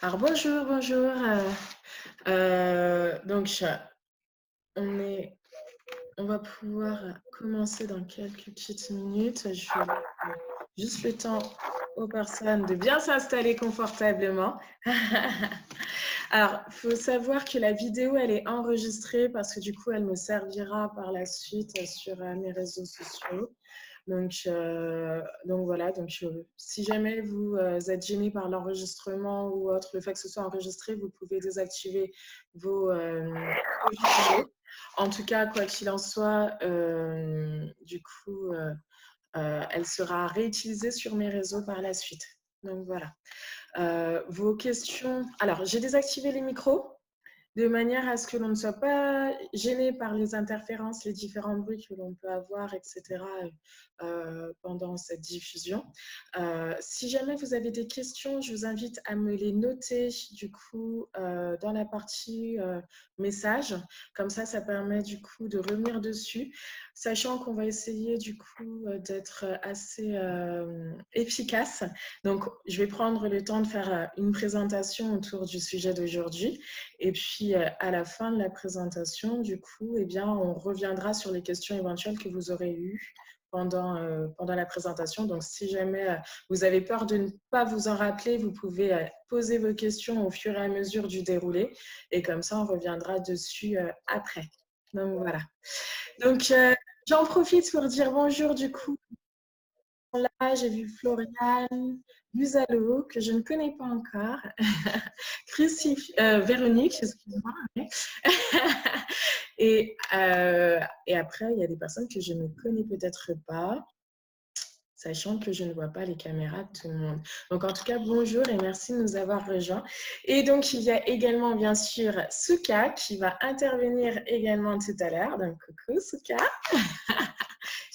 Alors bonjour, bonjour. Donc on est, on va pouvoir commencer dans quelques petites minutes. Je vais juste le temps aux personnes de bien s'installer confortablement. Alors, il faut savoir que la vidéo, elle est enregistrée parce que du coup, elle me servira par la suite sur mes réseaux sociaux. Donc voilà, si jamais vous êtes gêné par l'enregistrement ou autre, le fait que ce soit enregistré, vous pouvez désactiver vos vidéos. En tout cas, quoi qu'il en soit, elle sera réutilisée sur mes réseaux par la suite. Donc voilà. Vos questions. Alors, j'ai désactivé les micros de manière à ce que l'on ne soit pas gêné par les interférences, les différents bruits que l'on peut avoir, etc. Pendant cette diffusion. Si jamais vous avez des questions, je vous invite à me les noter du coup dans la partie message. Comme ça permet du coup de revenir dessus, sachant qu'on va essayer du coup d'être assez efficace. Donc, je vais prendre le temps de faire une présentation autour du sujet d'aujourd'hui. Et puis, à la fin de la présentation, du coup, eh bien, on reviendra sur les questions éventuelles que vous aurez eues pendant la présentation. Donc, si jamais vous avez peur de ne pas vous en rappeler, vous pouvez poser vos questions au fur et à mesure du déroulé. Et comme ça, on reviendra dessus après. Donc, voilà. Donc, j'en profite pour dire bonjour, du coup. Là, j'ai vu Floriane, Luzalo, que je ne connais pas encore, Véronique, excuse-moi. Et après, il y a des personnes que je ne connais peut-être pas, sachant que je ne vois pas les caméras de tout le monde. Donc, en tout cas, bonjour et merci de nous avoir rejoints. Et donc, il y a également, bien sûr, Souka qui va intervenir également tout à l'heure. Donc, coucou Souka.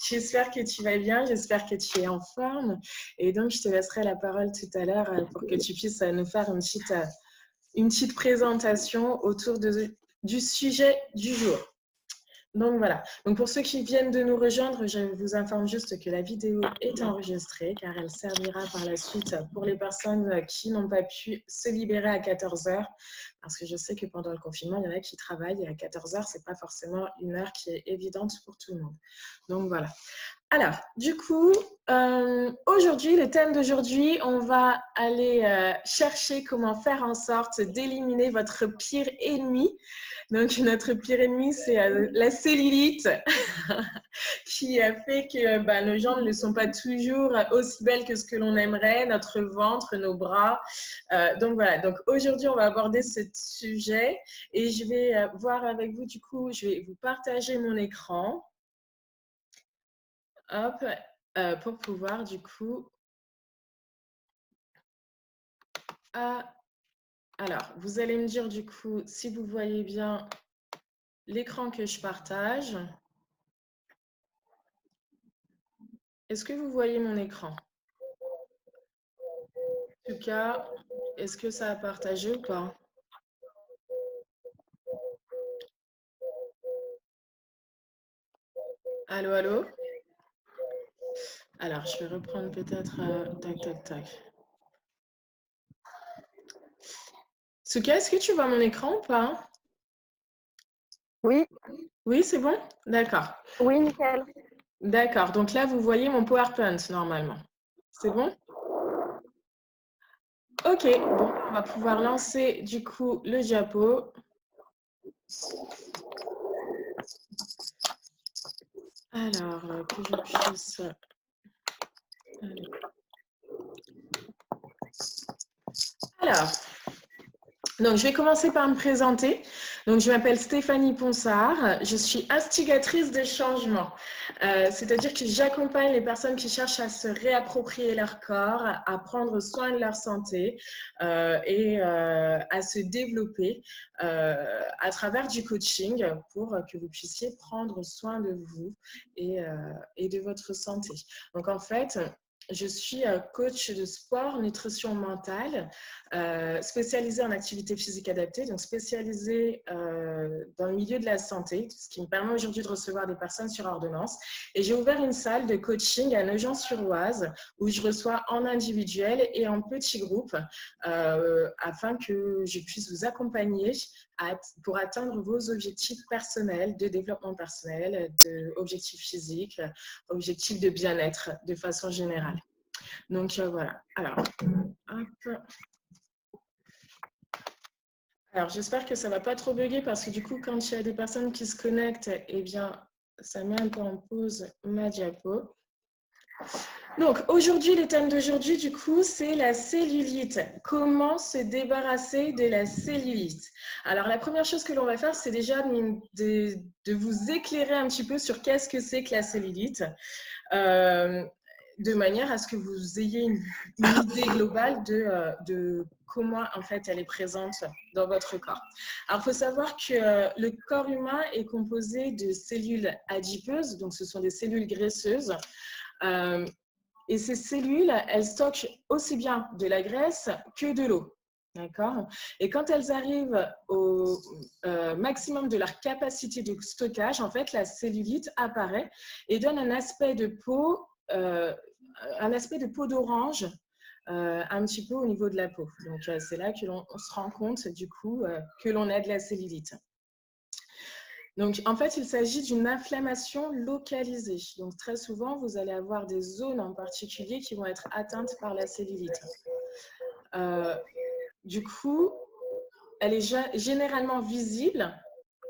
J'espère que tu vas bien, j'espère que tu es en forme. Et donc, je te laisserai la parole tout à l'heure pour que tu puisses nous faire une petite présentation autour du sujet du jour. Donc voilà. Donc pour ceux qui viennent de nous rejoindre, je vous informe juste que la vidéo est enregistrée car elle servira par la suite pour les personnes qui n'ont pas pu se libérer à 14 h. Parce que je sais que pendant le confinement, il y en a qui travaillent et à 14 h, ce n'est pas forcément une heure qui est évidente pour tout le monde. Donc voilà. Alors, du coup, aujourd'hui, le thème d'aujourd'hui, on va aller chercher comment faire en sorte d'éliminer votre pire ennemi. Donc, notre pire ennemi, c'est la cellulite qui a fait que nos jambes ne sont pas toujours aussi belles que ce que l'on aimerait, notre ventre, nos bras. Donc, voilà. Donc, aujourd'hui, on va aborder ce sujet et je vais voir avec vous, du coup, je vais vous partager mon écran. Hop, pour pouvoir du coup... alors, vous allez me dire du coup si vous voyez bien l'écran que je partage. Est-ce que vous voyez mon écran? En tout cas, est-ce que ça a partagé ou pas? Allô, allô? Alors, je vais reprendre peut-être... tac, tac, tac. Souka, est-ce que tu vois mon écran ou pas? Oui. Oui, c'est bon? D'accord. Oui, nickel. D'accord. Donc là, vous voyez mon PowerPoint normalement. C'est bon? Ok. Bon, on va pouvoir lancer du coup le diapo. Alors, que je puisse... Alors, donc, je vais commencer par me présenter. Donc, je m'appelle Stéphanie Ponsard. Je suis instigatrice des changements. C'est-à-dire que j'accompagne les personnes qui cherchent à se réapproprier leur corps, à prendre soin de leur santé et à se développer à travers du coaching pour que vous puissiez prendre soin de vous et de votre santé. Donc, en fait, Je suis coach de sport, nutrition mentale, spécialisée en activité physique adaptée, donc spécialisée dans le milieu de la santé, ce qui me permet aujourd'hui de recevoir des personnes sur ordonnance. Et j'ai ouvert une salle de coaching à Nogent-sur-Oise où je reçois en individuel et en petits groupes afin que je puisse vous accompagner pour atteindre vos objectifs personnels, de développement personnel, d'objectifs physiques, objectifs de bien-être de façon générale. Donc voilà. Alors, j'espère que ça ne va pas trop bugger parce que du coup, quand il y a des personnes qui se connectent, eh bien, ça met un peu en pause ma diapo. Donc, aujourd'hui, le thème d'aujourd'hui, du coup, c'est la cellulite. Comment se débarrasser de la cellulite? Alors, la première chose que l'on va faire, c'est déjà de vous éclairer un petit peu sur qu'est-ce que c'est que la cellulite. De manière à ce que vous ayez une idée globale de comment en fait elle est présente dans votre corps. Alors, il faut savoir que le corps humain est composé de cellules adipeuses, donc ce sont des cellules graisseuses. Et ces cellules, elles stockent aussi bien de la graisse que de l'eau. D'accord. Et quand elles arrivent au maximum de leur capacité de stockage, en fait, la cellulite apparaît et donne un aspect de peau d'orange un petit peu au niveau de la peau. Donc, c'est là que l'on se rend compte, du coup, que l'on a de la cellulite. Donc, en fait, il s'agit d'une inflammation localisée. Donc, très souvent, vous allez avoir des zones en particulier qui vont être atteintes par la cellulite. Du coup, elle est généralement visible,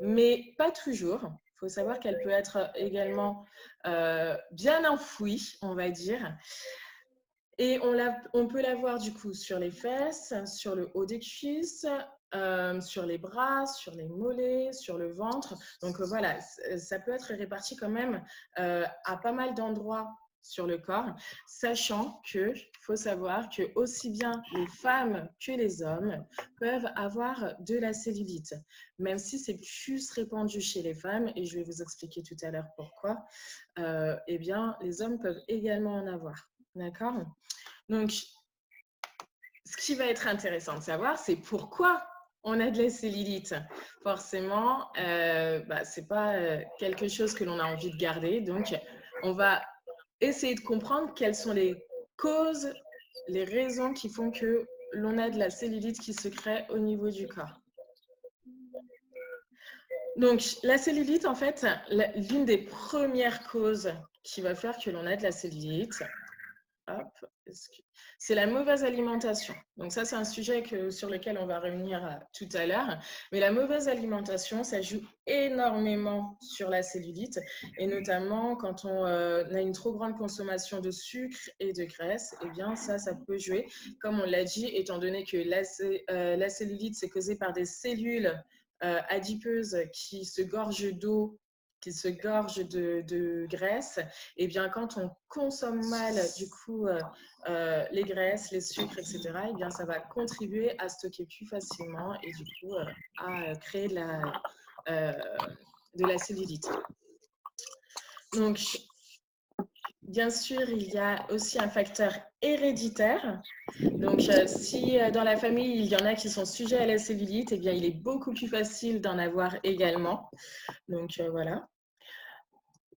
mais pas toujours. Il faut savoir qu'elle peut être également bien enfouie, on va dire. Et on peut la voir du coup sur les fesses, sur le haut des cuisses, sur les bras, sur les mollets, sur le ventre. Donc voilà, ça peut être réparti quand même à pas mal d'endroits sur le corps, sachant qu'il faut savoir que aussi bien les femmes que les hommes peuvent avoir de la cellulite, même si c'est plus répandu chez les femmes, et je vais vous expliquer tout à l'heure pourquoi, eh bien, les hommes peuvent également en avoir. D'accord? Donc, ce qui va être intéressant de savoir, c'est pourquoi on a de la cellulite. Forcément, ce n'est pas quelque chose que l'on a envie de garder. Donc, on va essayer de comprendre quelles sont les causes, les raisons qui font que l'on a de la cellulite qui se crée au niveau du corps. Donc, la cellulite, en fait, l'une des premières causes qui va faire que l'on a de la cellulite, c'est la mauvaise alimentation. Donc ça, c'est un sujet sur lequel on va revenir tout à l'heure. Mais la mauvaise alimentation, ça joue énormément sur la cellulite. Et notamment, quand on a une trop grande consommation de sucre et de graisse, eh bien ça peut jouer. Comme on l'a dit, étant donné que la cellulite, c'est causé par des cellules adipeuses qui se gorgent d'eau, qui se gorgent de graisse, et bien quand on consomme mal du coup les graisses, les sucres, etc., et bien ça va contribuer à stocker plus facilement et du coup à créer de la cellulite. Donc, bien sûr, il y a aussi un facteur héréditaire. Donc, si dans la famille, il y en a qui sont sujets à la cellulite, eh bien, il est beaucoup plus facile d'en avoir également. Donc, voilà.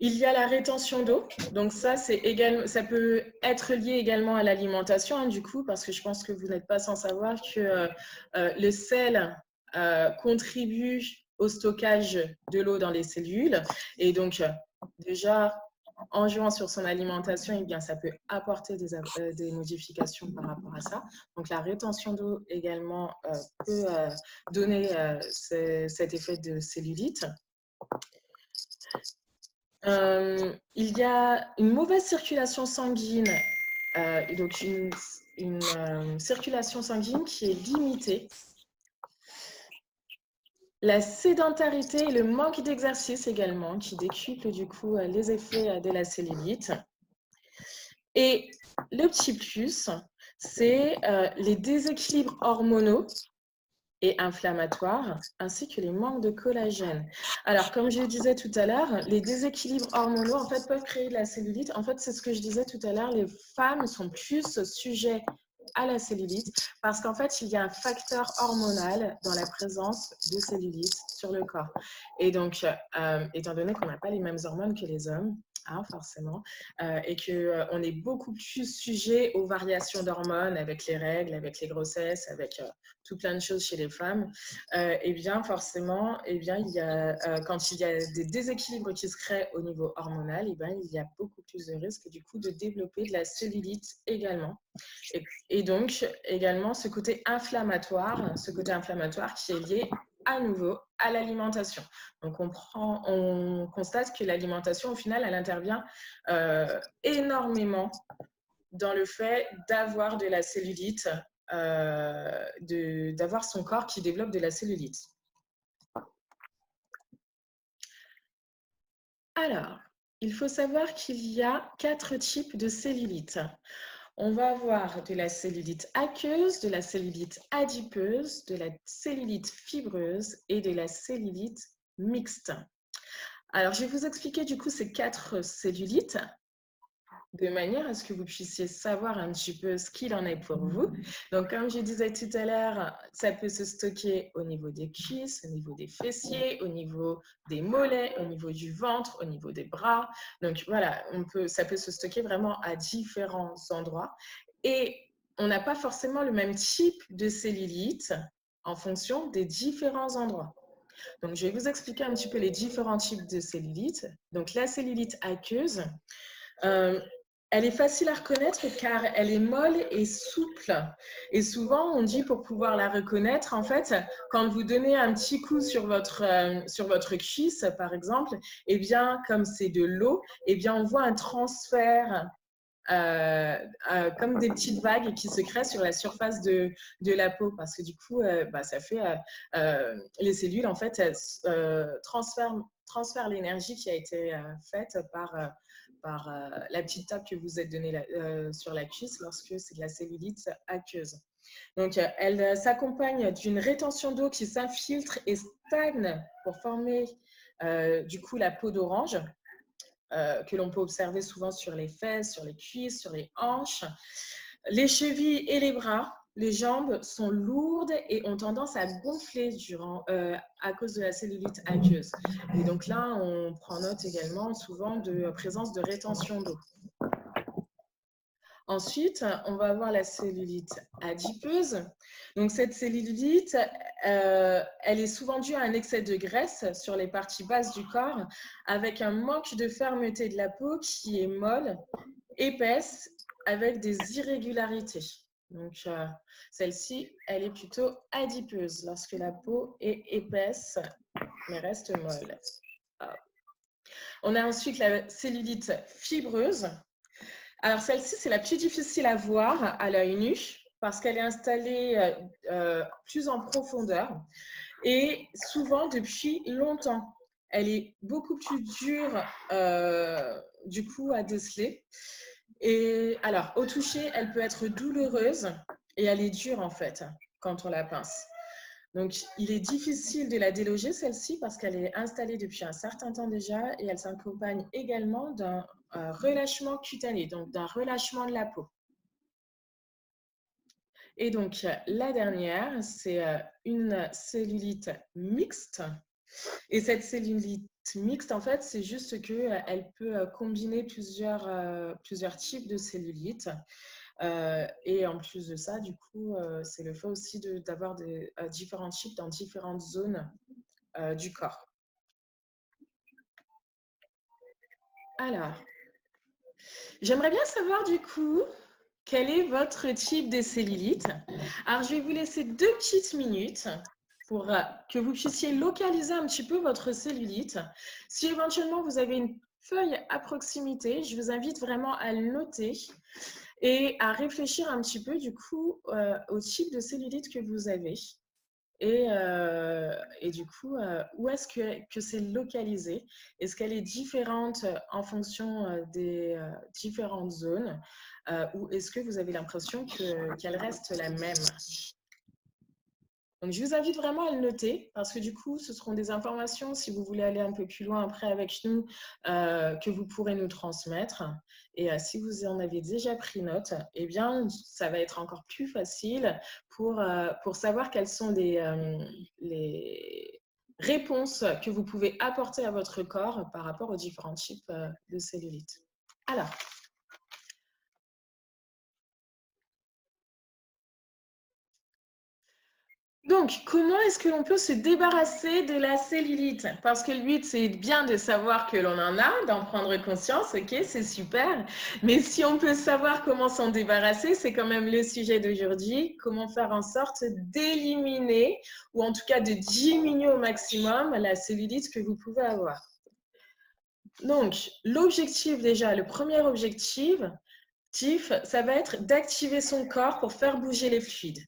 Il y a la rétention d'eau. Donc, ça peut être lié également à l'alimentation, hein, du coup, parce que je pense que vous n'êtes pas sans savoir que le sel contribue au stockage de l'eau dans les cellules. Et donc, déjà, en jouant sur son alimentation, eh bien, ça peut apporter des modifications par rapport à ça. Donc, la rétention d'eau également peut donner cet effet de cellulite. Il y a une mauvaise circulation sanguine, donc une circulation sanguine qui est limitée. La sédentarité et le manque d'exercice également, qui décuplent du coup les effets de la cellulite. Et le petit plus, c'est les déséquilibres hormonaux et inflammatoires, ainsi que les manques de collagène. Alors, comme je le disais tout à l'heure, les déséquilibres hormonaux, en fait, peuvent créer de la cellulite. En fait, c'est ce que je disais tout à l'heure, les femmes sont plus sujets à la cellulite parce qu'en fait, il y a un facteur hormonal dans la présence de cellulite sur le corps. Et donc, étant donné qu'on n'a pas les mêmes hormones que les hommes, hein, forcément, et qu'on est beaucoup plus sujet aux variations d'hormones avec les règles, avec les grossesses, avec tout plein de choses chez les femmes, et bien forcément, et bien, quand il y a des déséquilibres qui se créent au niveau hormonal, et bien, il y a beaucoup plus de risques du coup de développer de la cellulite également. Et donc également ce côté inflammatoire qui est lié à nouveau à l'alimentation. Donc on constate que l'alimentation au final elle intervient énormément dans le fait d'avoir de la cellulite, d'avoir son corps qui développe de la cellulite. Alors, il faut savoir qu'il y a 4 types de cellulite. On va avoir de la cellulite aqueuse, de la cellulite adipeuse, de la cellulite fibreuse et de la cellulite mixte. Alors, je vais vous expliquer du coup ces 4 cellulites de manière à ce que vous puissiez savoir un petit peu ce qu'il en est pour vous. Donc, comme je disais tout à l'heure, ça peut se stocker au niveau des cuisses, au niveau des fessiers, au niveau des mollets, au niveau du ventre, au niveau des bras. Donc, voilà, ça peut se stocker vraiment à différents endroits. Et on n'a pas forcément le même type de cellulite en fonction des différents endroits. Donc, je vais vous expliquer un petit peu les différents types de cellulite. Donc, la cellulite aqueuse, elle est facile à reconnaître car elle est molle et souple. Et souvent, on dit pour pouvoir la reconnaître, en fait, quand vous donnez un petit coup sur votre cuisse, par exemple, eh bien, comme c'est de l'eau, eh bien, on voit un transfert comme des petites vagues qui se créent sur la surface de la peau parce que du coup, ça fait les cellules, en fait, elles transfèrent l'énergie qui a été faite par la petite tape que vous êtes donnée sur la cuisse lorsque c'est de la cellulite aqueuse. Donc, elle s'accompagne d'une rétention d'eau qui s'infiltre et stagne pour former du coup la peau d'orange que l'on peut observer souvent sur les fesses, sur les cuisses, sur les hanches. Les chevilles et les bras, les jambes sont lourdes et ont tendance à gonfler à cause de la cellulite aqueuse. Et donc là, on prend note également souvent de présence de rétention d'eau. Ensuite, on va avoir la cellulite adipeuse. Donc, cette cellulite, elle est souvent due à un excès de graisse sur les parties basses du corps, avec un manque de fermeté de la peau qui est molle, épaisse, avec des irrégularités. Donc, celle-ci, elle est plutôt adipeuse lorsque la peau est épaisse, mais reste molle. On a ensuite la cellulite fibreuse. Alors, celle-ci, c'est la plus difficile à voir à l'œil nu parce qu'elle est installée plus en profondeur et souvent depuis longtemps. Elle est beaucoup plus dure du coup à déceler. Et alors, au toucher, elle peut être douloureuse et elle est dure en fait quand on la pince. Donc, il est difficile de la déloger, celle-ci, parce qu'elle est installée depuis un certain temps déjà et elle s'accompagne également d'un relâchement cutané, donc d'un relâchement de la peau. Et donc, la dernière, c'est une cellulite mixte. Et cette cellulite mixte, en fait, c'est juste qu'elle peut combiner plusieurs types de cellulite. Et en plus de ça, du coup, c'est le fait aussi d'avoir des différents types dans différentes zones du corps. Alors, j'aimerais bien savoir du coup, quel est votre type de cellulite. Alors, je vais vous laisser 2 petites minutes pour que vous puissiez localiser un petit peu votre cellulite. Si éventuellement vous avez une feuille à proximité, je vous invite vraiment à le noter et à réfléchir un petit peu du coup au type de cellulite que vous avez. Et du coup, où est-ce que c'est localisé? Est-ce qu'elle est différente en fonction des différentes zones ou est-ce que vous avez l'impression qu'elle reste la même? Donc, je vous invite vraiment à le noter parce que du coup, ce seront des informations, si vous voulez aller un peu plus loin après avec nous, que vous pourrez nous transmettre. Et si vous en avez déjà pris note, eh bien, ça va être encore plus facile pour savoir quelles sont les réponses que vous pouvez apporter à votre corps par rapport aux différents types de cellulite. Alors, donc, comment est-ce que l'on peut se débarrasser de la cellulite? Parce que le but, c'est bien de savoir que l'on en a, d'en prendre conscience, ok, c'est super. Mais si on peut savoir comment s'en débarrasser, c'est quand même le sujet d'aujourd'hui. Comment faire en sorte d'éliminer, ou en tout cas de diminuer au maximum la cellulite que vous pouvez avoir. Donc, l'objectif déjà, le premier objectif, ça va être d'activer son corps pour faire bouger les fluides.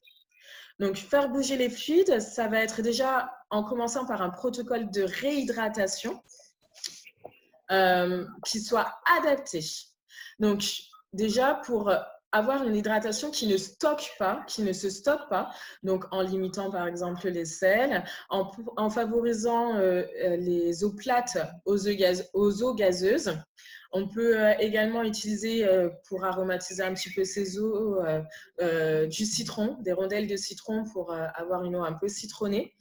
Donc, faire bouger les fluides, ça va être déjà en commençant par un protocole de réhydratation qui soit adapté. Donc, déjà, pour avoir une hydratation qui ne stocke pas, qui ne se stocke pas, donc en limitant par exemple les sels, en favorisant les eaux plates aux eaux gazeuses. On peut également utiliser, pour aromatiser un petit peu ces eaux, du citron, des rondelles de citron pour avoir une eau un peu citronnée.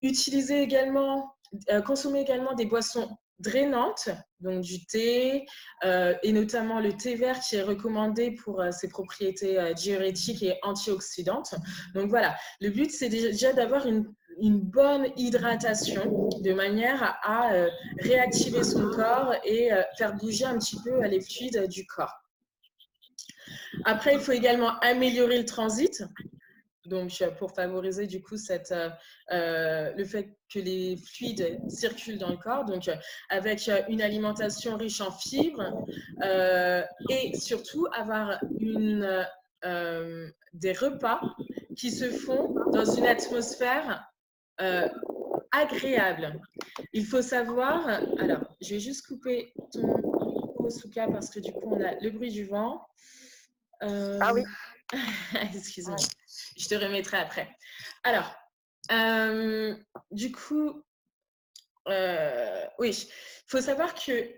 Utiliser également, consommer également des boissons drainantes, donc du thé, et notamment le thé vert qui est recommandé pour ses propriétés diurétiques et antioxydantes. Donc voilà, le but c'est déjà d'avoir une bonne hydratation de manière à réactiver son corps et faire bouger un petit peu les fluides du corps. Après, il faut également améliorer le transit. Donc, pour favoriser du coup le fait que les fluides circulent dans le corps, donc avec une alimentation riche en fibres et surtout avoir des repas qui se font dans une atmosphère agréable. Il faut savoir, alors je vais juste couper ton micro, Souka, parce que du coup on a le bruit du vent. Ah oui. Excuse-moi, je te remettrai après. Alors, du coup, oui, il faut savoir que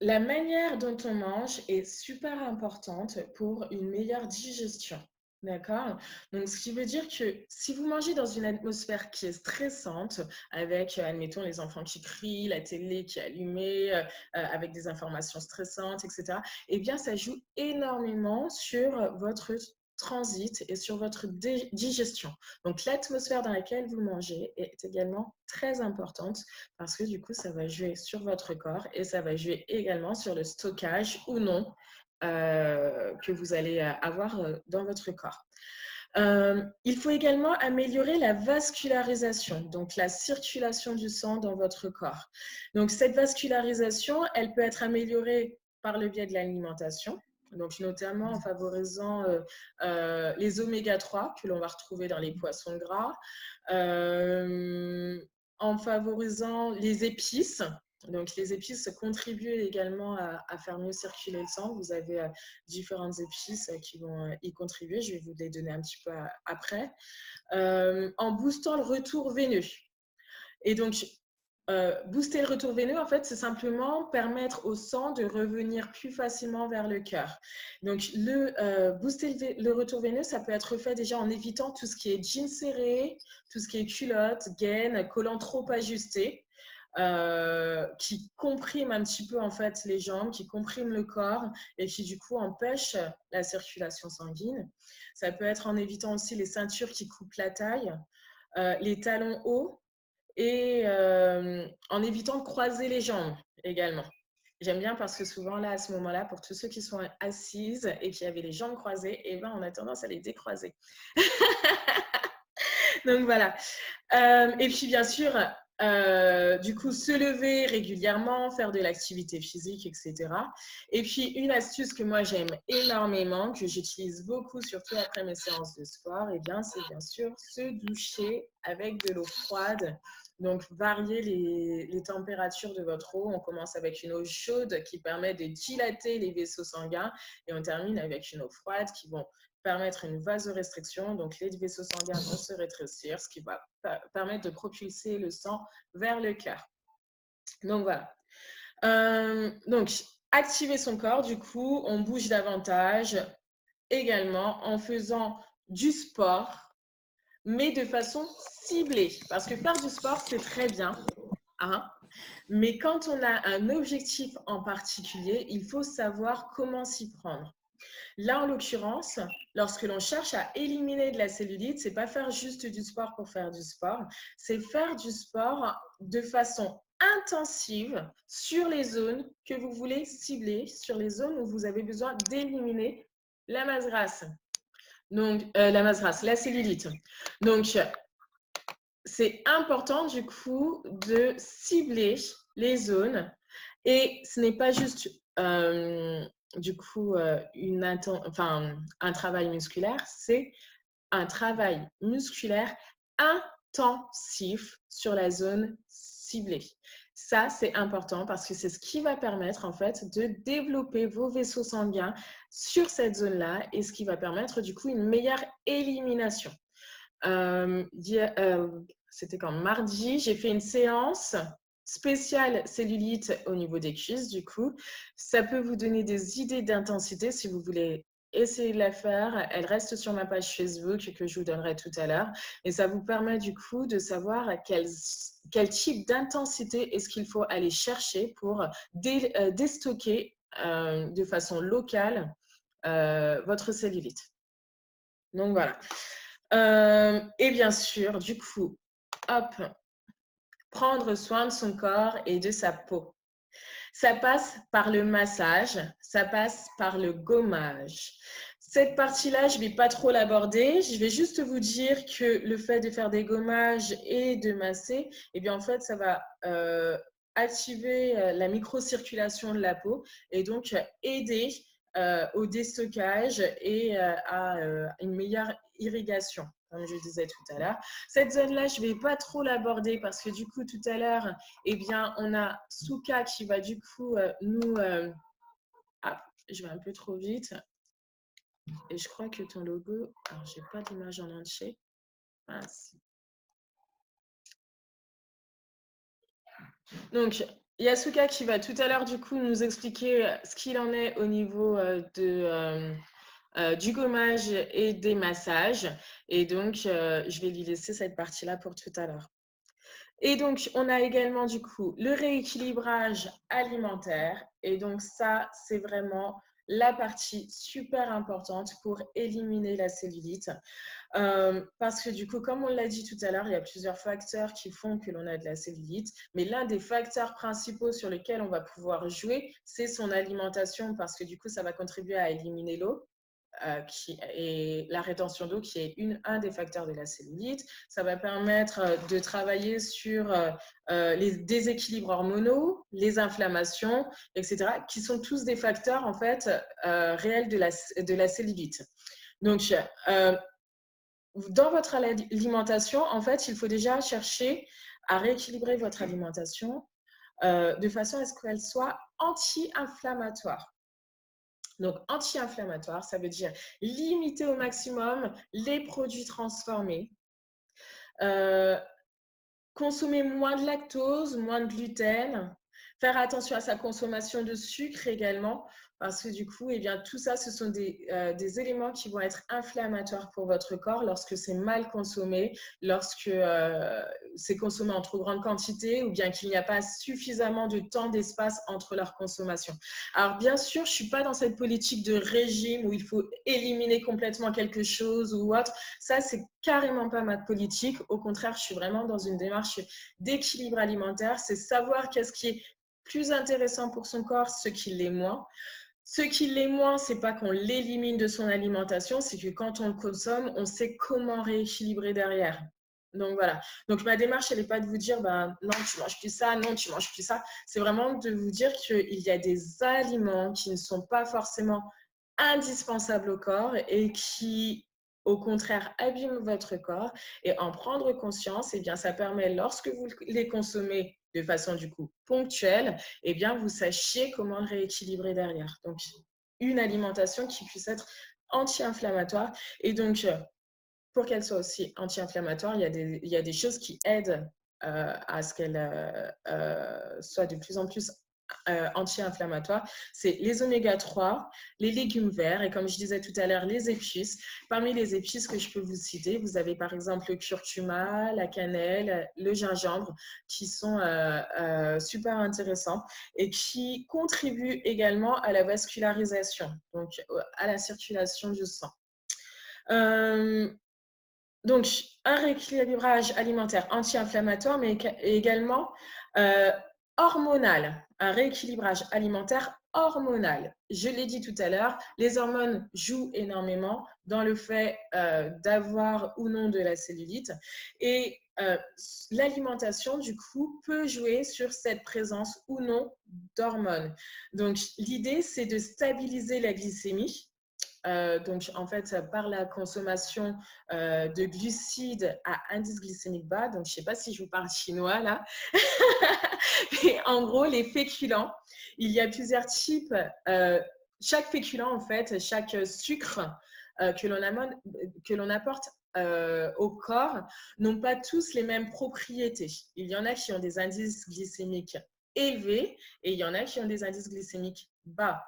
la manière dont on mange est super importante pour une meilleure digestion. D'accord? Donc, ce qui veut dire que si vous mangez dans une atmosphère qui est stressante, avec, admettons, les enfants qui crient, la télé qui est allumée, avec des informations stressantes, etc., eh bien, ça joue énormément sur votre transit et sur votre digestion. Donc, l'atmosphère dans laquelle vous mangez est également très importante parce que du coup, ça va jouer sur votre corps et ça va jouer également sur le stockage ou non que vous allez avoir dans votre corps. Il faut également améliorer la vascularisation, donc la circulation du sang dans votre corps. Donc, cette vascularisation, elle peut être améliorée par le biais de l'alimentation, donc notamment en favorisant les oméga 3 que l'on va retrouver dans les poissons gras, en favorisant les épices. Donc, les épices contribuent également à faire mieux circuler le sang. Vous avez différentes épices qui vont y contribuer. Je vais vous les donner un petit peu après. En boostant le retour veineux. Et donc, booster le retour veineux, en fait, c'est simplement permettre au sang de revenir plus facilement vers le cœur. Donc, booster le retour veineux, ça peut être fait déjà en évitant tout ce qui est jeans serrés, tout ce qui est culottes, gaines, collants trop ajustés. Qui compriment un petit peu en fait les jambes, qui compriment le corps et qui du coup empêchent la circulation sanguine. Ça peut être en évitant aussi les ceintures qui coupent la taille, les talons hauts et en évitant de croiser les jambes également. J'aime bien parce que souvent là, à ce moment-là, pour tous ceux qui sont assises et qui avaient les jambes croisées, eh ben, on a tendance à les décroiser. Donc voilà. Et puis bien sûr, du coup, se lever régulièrement, faire de l'activité physique, etc. Et puis, une astuce que moi j'aime énormément, que j'utilise beaucoup, surtout après mes séances de sport, eh bien, c'est bien sûr se doucher avec de l'eau froide. Donc, varier les températures de votre eau. On commence avec une eau chaude qui permet de dilater les vaisseaux sanguins et on termine avec une eau froide qui vont permettre une vasorestriction, donc les vaisseaux sanguins vont se rétrécir, ce qui va permettre de propulser le sang vers le cœur. Donc voilà. Donc, activer son corps, du coup, on bouge davantage également en faisant du sport, mais de façon ciblée. Parce que faire du sport, c'est très bien, hein, mais quand on a un objectif en particulier, il faut savoir comment s'y prendre. Là, en l'occurrence, lorsque l'on cherche à éliminer de la cellulite, c'est pas faire juste du sport pour faire du sport, c'est faire du sport de façon intensive sur les zones que vous voulez cibler, sur les zones où vous avez besoin d'éliminer la masse grasse. Donc, la cellulite. Donc, c'est important du coup de cibler les zones et ce n'est pas juste du coup un travail musculaire, c'est un travail musculaire intensif sur la zone ciblée. Ça, c'est important parce que c'est ce qui va permettre en fait de développer vos vaisseaux sanguins sur cette zone-là et ce qui va permettre du coup une meilleure élimination. C'était quand mardi, j'ai fait une séance spéciale cellulite au niveau des cuisses, du coup. Ça peut vous donner des idées d'intensité si vous voulez essayer de la faire. Elle reste sur ma page Facebook que je vous donnerai tout à l'heure. Et ça vous permet du coup de savoir quel type d'intensité est-ce qu'il faut aller chercher pour déstocker de façon locale votre cellulite. Donc voilà. Et bien sûr, du coup, hop, prendre soin de son corps et de sa peau. Ça passe par le massage, ça passe par le gommage. Cette partie-là, je ne vais pas trop l'aborder. Je vais juste vous dire que le fait de faire des gommages et de masser, eh bien, en fait, ça va activer la microcirculation de la peau et donc aider au déstockage et à une meilleure irrigation, comme je disais tout à l'heure. Cette zone-là, je ne vais pas trop l'aborder parce que du coup, tout à l'heure, eh bien, on a Souka qui va du coup je vais un peu trop vite. Et je crois que ton logo, alors j'ai pas d'image en entier. Ah, si. Donc, il y a Souka qui va tout à l'heure du coup nous expliquer ce qu'il en est au niveau du gommage et des massages. Et donc, je vais lui laisser cette partie-là pour tout à l'heure. Et donc, on a également du coup le rééquilibrage alimentaire. Et donc, ça, c'est vraiment la partie super importante pour éliminer la cellulite. Parce que du coup, comme on l'a dit tout à l'heure, il y a plusieurs facteurs qui font que l'on a de la cellulite. Mais l'un des facteurs principaux sur lesquels on va pouvoir jouer, c'est son alimentation parce que du coup, ça va contribuer à éliminer l'eau. Qui est la rétention d'eau qui est un des facteurs de la cellulite. Ça va permettre de travailler sur les déséquilibres hormonaux, les inflammations, etc., qui sont tous des facteurs en fait réels de la cellulite. Donc, dans votre alimentation, en fait, il faut déjà chercher à rééquilibrer votre alimentation de façon à ce qu'elle soit anti-inflammatoire. Donc, anti-inflammatoire, ça veut dire limiter au maximum les produits transformés, consommer moins de lactose, moins de gluten, faire attention à sa consommation de sucre également, parce que du coup, eh bien, tout ça, ce sont des éléments qui vont être inflammatoires pour votre corps lorsque c'est mal consommé, lorsque c'est consommé en trop grande quantité ou bien qu'il n'y a pas suffisamment de temps, d'espace entre leur consommation. Alors, bien sûr, je ne suis pas dans cette politique de régime où il faut éliminer complètement quelque chose ou autre. Ça, c'est carrément pas ma politique. Au contraire, je suis vraiment dans une démarche d'équilibre alimentaire. C'est savoir qu'est-ce qui est plus intéressant pour son corps, ce qui l'est moins. Ce qui l'est moins, c'est pas qu'on l'élimine de son alimentation, c'est que quand on le consomme, on sait comment rééquilibrer derrière. Donc voilà. Donc ma démarche, elle n'est pas de vous dire, non, tu manges plus ça, non, tu manges plus ça. C'est vraiment de vous dire qu'il y a des aliments qui ne sont pas forcément indispensables au corps et qui, au contraire, abîment votre corps. Et en prendre conscience, eh bien, ça permet, lorsque vous les consommez de façon du coup ponctuelle, eh bien, vous sachiez comment le rééquilibrer derrière. Donc, une alimentation qui puisse être anti-inflammatoires. Et donc, pour qu'elle soit aussi anti-inflammatoire, il y a des choses qui aident à ce qu'elle soit de plus en plus anti-inflammatoire. C'est les oméga-3, les légumes verts et comme je disais tout à l'heure, les épices. Parmi les épices que je peux vous citer, vous avez par exemple le curcuma, la cannelle, le gingembre qui sont super intéressants et qui contribuent également à la vascularisation, donc à la circulation du sang. Donc, un rééquilibrage alimentaire anti-inflammatoire, mais également hormonal, un rééquilibrage alimentaire hormonal. Je l'ai dit tout à l'heure, les hormones jouent énormément dans le fait d'avoir ou non de la cellulite. Et l'alimentation, du coup, peut jouer sur cette présence ou non d'hormones. Donc, l'idée, c'est de stabiliser la glycémie. Donc, en fait, par la consommation de glucides à indice glycémique bas, donc je ne sais pas si je vous parle chinois là, mais en gros, les féculents, il y a plusieurs types. Chaque féculent, en fait, chaque sucre que l'on apporte au corps n'ont pas tous les mêmes propriétés. Il y en a qui ont des indices glycémiques élevés et il y en a qui ont des indices glycémiques bas.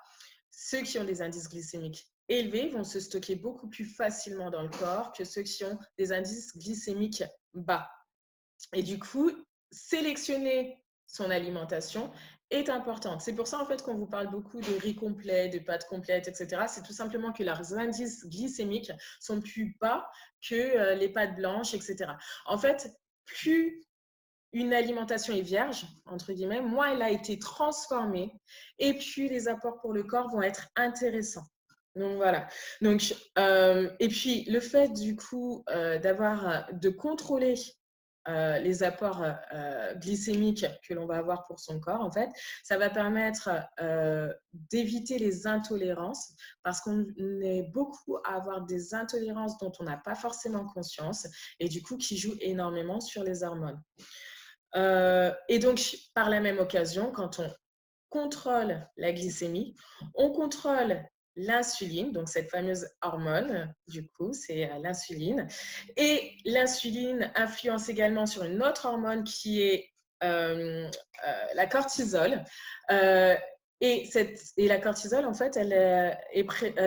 Ceux qui ont des indices glycémiques élevés vont se stocker beaucoup plus facilement dans le corps que ceux qui ont des indices glycémiques bas. Et du coup, sélectionner son alimentation est importante. C'est pour ça en fait qu'on vous parle beaucoup de riz complet, de pâtes complètes, etc. C'est tout simplement que leurs indices glycémiques sont plus bas que les pâtes blanches, etc. En fait, plus une alimentation est vierge, entre guillemets, moins elle a été transformée et puis les apports pour le corps vont être intéressants. Donc voilà. Donc, et puis le fait du coup de contrôler les apports glycémiques que l'on va avoir pour son corps, en fait, ça va permettre d'éviter les intolérances parce qu'on est beaucoup à avoir des intolérances dont on n'a pas forcément conscience et du coup qui jouent énormément sur les hormones. Et donc, par la même occasion, quand on contrôle la glycémie, on contrôle l'insuline, donc cette fameuse hormone, du coup, c'est l'insuline. Et l'insuline influence également sur une autre hormone qui est la cortisol. Et la cortisol, en fait,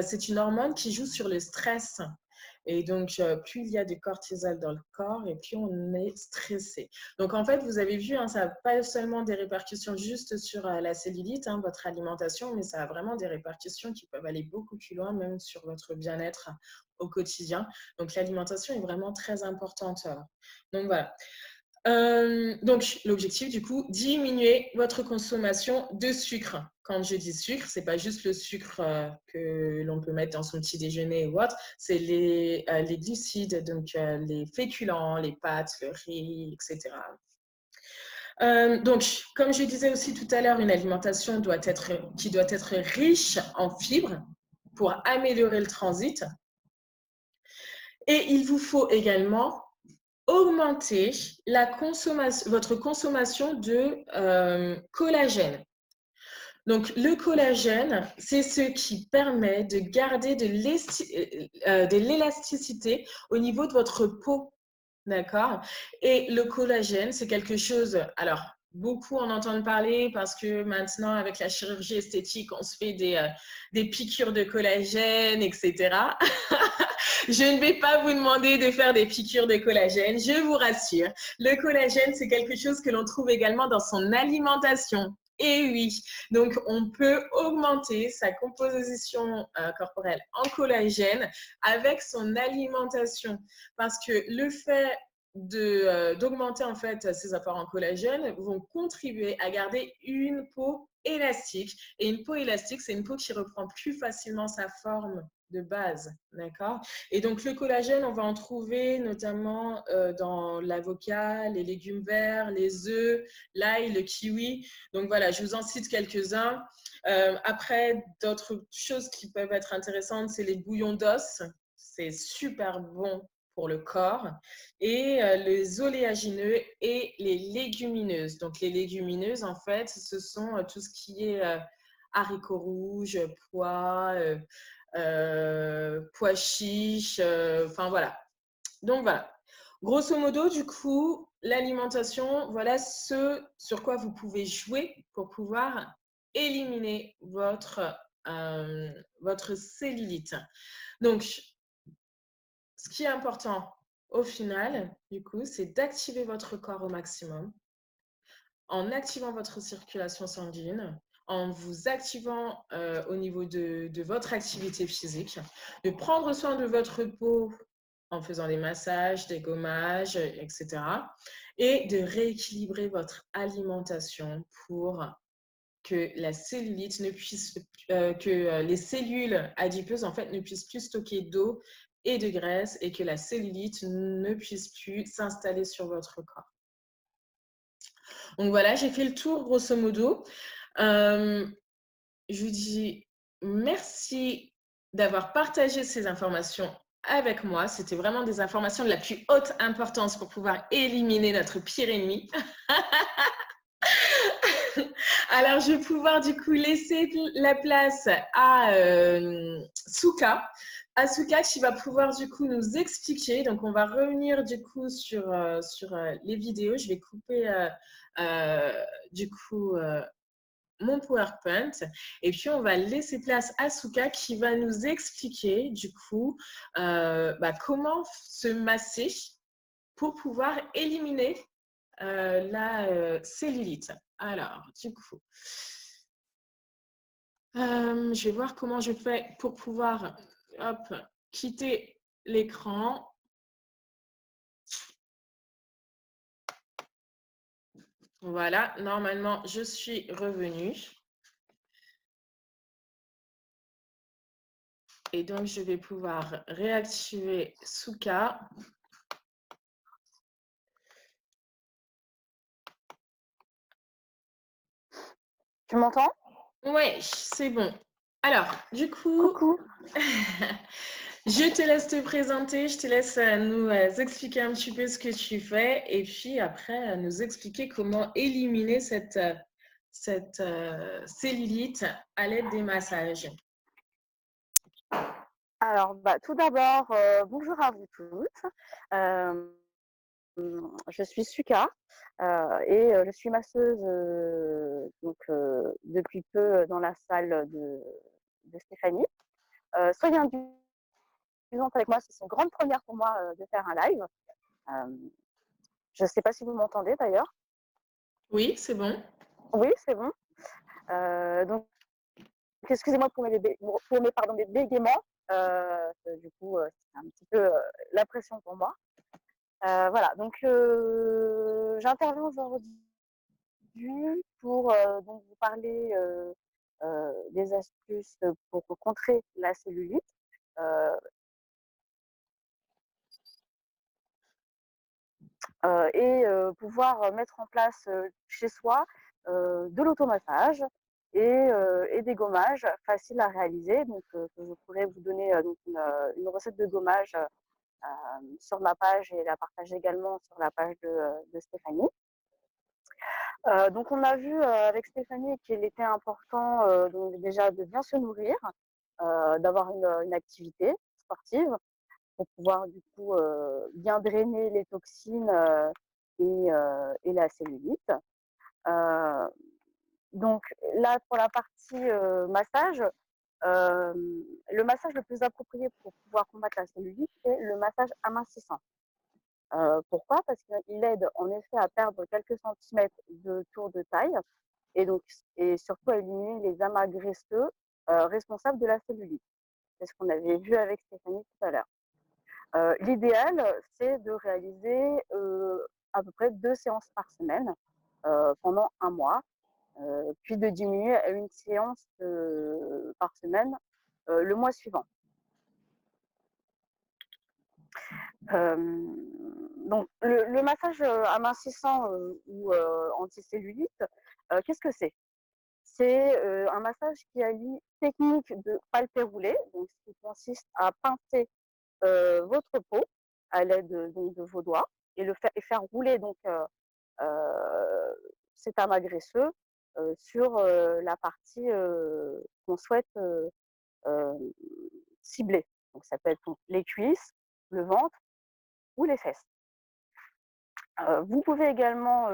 c'est une hormone qui joue sur le stress. Et donc, plus il y a de cortisol dans le corps et plus on est stressé. Donc, en fait, vous avez vu, hein, ça n'a pas seulement des répercussions juste sur la cellulite, hein, votre alimentation, mais ça a vraiment des répercussions qui peuvent aller beaucoup plus loin, même sur votre bien-être au quotidien. Donc, l'alimentation est vraiment très importante. Donc, voilà. Donc, l'objectif, du coup, diminuer votre consommation de sucre. Quand je dis sucre, ce n'est pas juste le sucre que l'on peut mettre dans son petit déjeuner ou autre, c'est les glucides, donc les féculents, les pâtes, le riz, etc. Donc, comme je disais aussi tout à l'heure, une alimentation qui doit être riche en fibres pour améliorer le transit. Et il vous faut également augmenter votre consommation de collagène. Donc, le collagène, c'est ce qui permet de garder de l'élasticité au niveau de votre peau. D'accord? Et le collagène, c'est quelque chose. Alors, beaucoup en entendent parler parce que maintenant, avec la chirurgie esthétique, on se fait des piqûres de collagène, etc. Je ne vais pas vous demander de faire des piqûres de collagène, je vous rassure. Le collagène, c'est quelque chose que l'on trouve également dans son alimentation. Et oui, donc on peut augmenter sa composition corporelle en collagène avec son alimentation. Parce que le fait d'augmenter en fait ces apports en collagène vont contribuer à garder une peau élastique. Et une peau élastique, c'est une peau qui reprend plus facilement sa forme de base, d'accord? Et donc, le collagène, on va en trouver notamment dans l'avocat, les légumes verts, les œufs, l'ail, le kiwi. Donc, voilà, je vous en cite quelques-uns. Après, d'autres choses qui peuvent être intéressantes, c'est les bouillons d'os. C'est super bon pour le corps. Et les oléagineux et les légumineuses. Donc, les légumineuses, en fait, ce sont tout ce qui est haricots rouges, pois, pois chiches, enfin voilà. Donc voilà. Grosso modo, du coup, l'alimentation, voilà ce sur quoi vous pouvez jouer pour pouvoir éliminer votre cellulite. Donc, ce qui est important au final, du coup, c'est d'activer votre corps au maximum en activant votre circulation sanguine, en vous activant au niveau de votre activité physique, de prendre soin de votre peau en faisant des massages, des gommages, etc. Et de rééquilibrer votre alimentation pour que la cellulite ne puisse, que les cellules adipeuses en fait ne puissent plus stocker d'eau et de graisse et que la cellulite ne puisse plus s'installer sur votre corps. Donc voilà, j'ai fait le tour grosso modo. Je vous dis merci d'avoir partagé ces informations avec moi. C'était vraiment des informations de la plus haute importance pour pouvoir éliminer notre pire ennemi. Alors, je vais pouvoir du coup laisser la place à Souka. Asuka qui va pouvoir du coup nous expliquer. Donc, on va revenir du coup sur les vidéos. Je vais couper du coup mon PowerPoint et puis on va laisser place à Souka qui va nous expliquer du coup comment se masser pour pouvoir éliminer la cellulite. Alors, du coup, je vais voir comment je fais pour pouvoir quitter l'écran. Voilà, normalement, je suis revenue. Et donc, je vais pouvoir réactiver Souka. Tu m'entends? Ouais, c'est bon. Alors, du coup, Coucou. je te laisse te présenter, je te laisse nous expliquer un petit peu ce que tu fais et puis après nous expliquer comment éliminer cette cellulite à l'aide des massages. Alors, tout d'abord, bonjour à vous tous. Je suis Suka et je suis masseuse depuis peu dans la salle de Stéphanie. Soyez indulgente avec moi, c'est une grande première pour moi de faire un live. Je ne sais pas si vous m'entendez d'ailleurs. Oui, c'est bon. Oui, c'est bon. Donc, excusez-moi mes bégaiements. Du coup, c'est un petit peu la pression pour moi. Voilà, donc j'interviens aujourd'hui pour donc vous parler des astuces pour contrer la cellulite euh, et pouvoir mettre en place chez soi de l'automassage et des gommages faciles à réaliser. Donc, que je pourrais vous donner une recette de gommage sur ma page et la partager également sur la page de Stéphanie. Donc on a vu avec Stéphanie qu'il était important donc déjà de bien se nourrir, d'avoir une activité sportive pour pouvoir du coup bien drainer les toxines et la cellulite. Euh, donc là pour la partie massage, euh, le massage le plus approprié pour pouvoir combattre la cellulite, c'est le massage amincissant. Pourquoi? Parce qu'il aide en effet à perdre quelques centimètres de tour de taille et surtout à éliminer les amas graisseux responsables de la cellulite. C'est ce qu'on avait vu avec Stéphanie tout à l'heure. L'idéal, c'est de réaliser à peu près 2 séances par semaine pendant un mois, puis de diminuer à une séance par semaine le mois suivant. Donc le massage amincissant ou anticellulite, qu'est-ce que c'est? C'est un massage qui allie technique de palpé roulé, donc ce qui consiste à pincer votre peau à l'aide de vos doigts et faire rouler donc cet amas graisseux sur la partie qu'on souhaite heu, cibler. Donc ça peut être donc les cuisses, le ventre ou les fesses. Vous pouvez également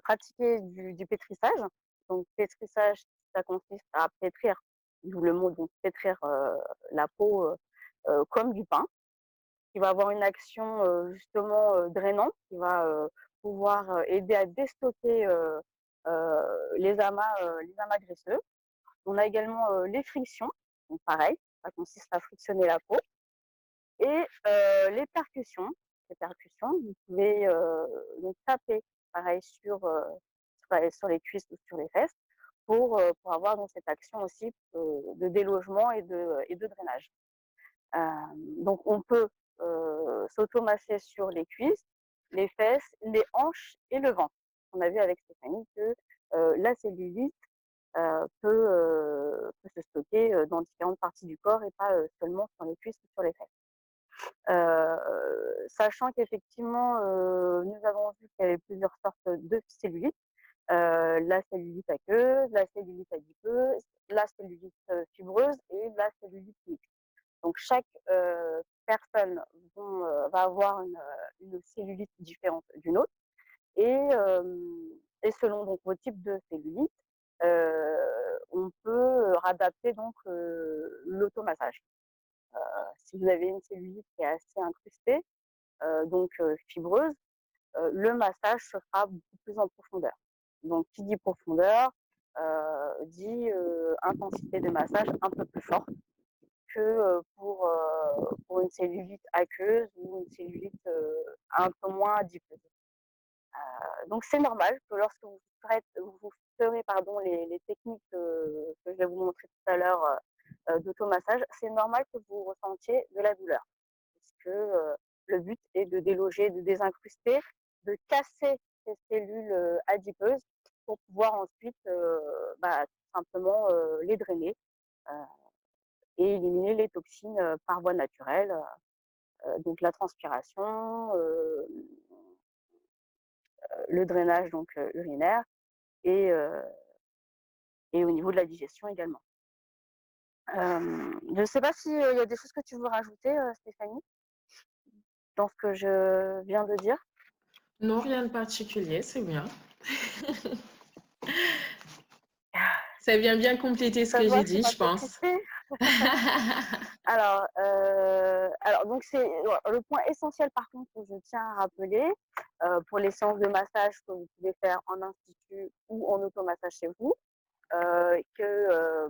pratiquer du pétrissage. Donc pétrissage, ça consiste à pétrir, d'où le mot donc pétrir, la peau, comme du pain, qui va avoir une action, justement, drainante, qui va, pouvoir, aider à déstocker, les amas graisseux. On a également, les frictions, donc pareil, ça consiste à frictionner la peau et les percussions. Les percussions, vous pouvez, donc taper pareil sur les cuisses ou sur les fesses pour avoir donc cette action aussi, de délogement et de drainage. Donc on peut, s'automasser sur les cuisses, les fesses, les hanches et le ventre. On a vu avec Stéphanie que, la cellulite, peut se stocker, dans différentes parties du corps et pas, seulement sur les cuisses ou sur les fesses. Sachant qu'effectivement, nous avons vu qu'il y avait plusieurs sortes de cellulite, la cellulite aqueuse, la cellulite adipeuse, la cellulite, fibreuse et la cellulite mixte. Donc chaque, va avoir une cellulite différente d'une autre et selon donc vos types de cellulite, on peut, adapter donc, l'automassage. Si vous avez une cellulite qui est assez incrustée, donc fibreuse, le massage se fera beaucoup plus en profondeur. Donc qui dit profondeur, dit, intensité de massage un peu plus forte que, pour une cellulite aqueuse ou une cellulite, un peu moins adipeuse. Donc c'est normal que lorsque vous ferez pardon les techniques, que je vais vous montrer tout à l'heure, d'automassage, c'est normal que vous ressentiez de la douleur. Puisque, le but est de déloger, de désincruster, de casser ces cellules, adipeuses pour pouvoir ensuite, tout simplement, les drainer, heu et éliminer les toxines, par voie naturelle, donc la transpiration, le drainage donc urinaire et heu et au niveau de la digestion également. Je ne sais pas si, il y a des choses que tu veux rajouter, Stéphanie, dans ce que je viens de dire? Non, rien de particulier, c'est bien. Ça vient bien compléter ce Ça se que voit j'ai que tu es dit, pas je très pense. crispée? Alors donc c'est ouais, le point essentiel par contre que je tiens à rappeler, pour les séances de massage que vous pouvez faire en institut ou en automassage chez vous, que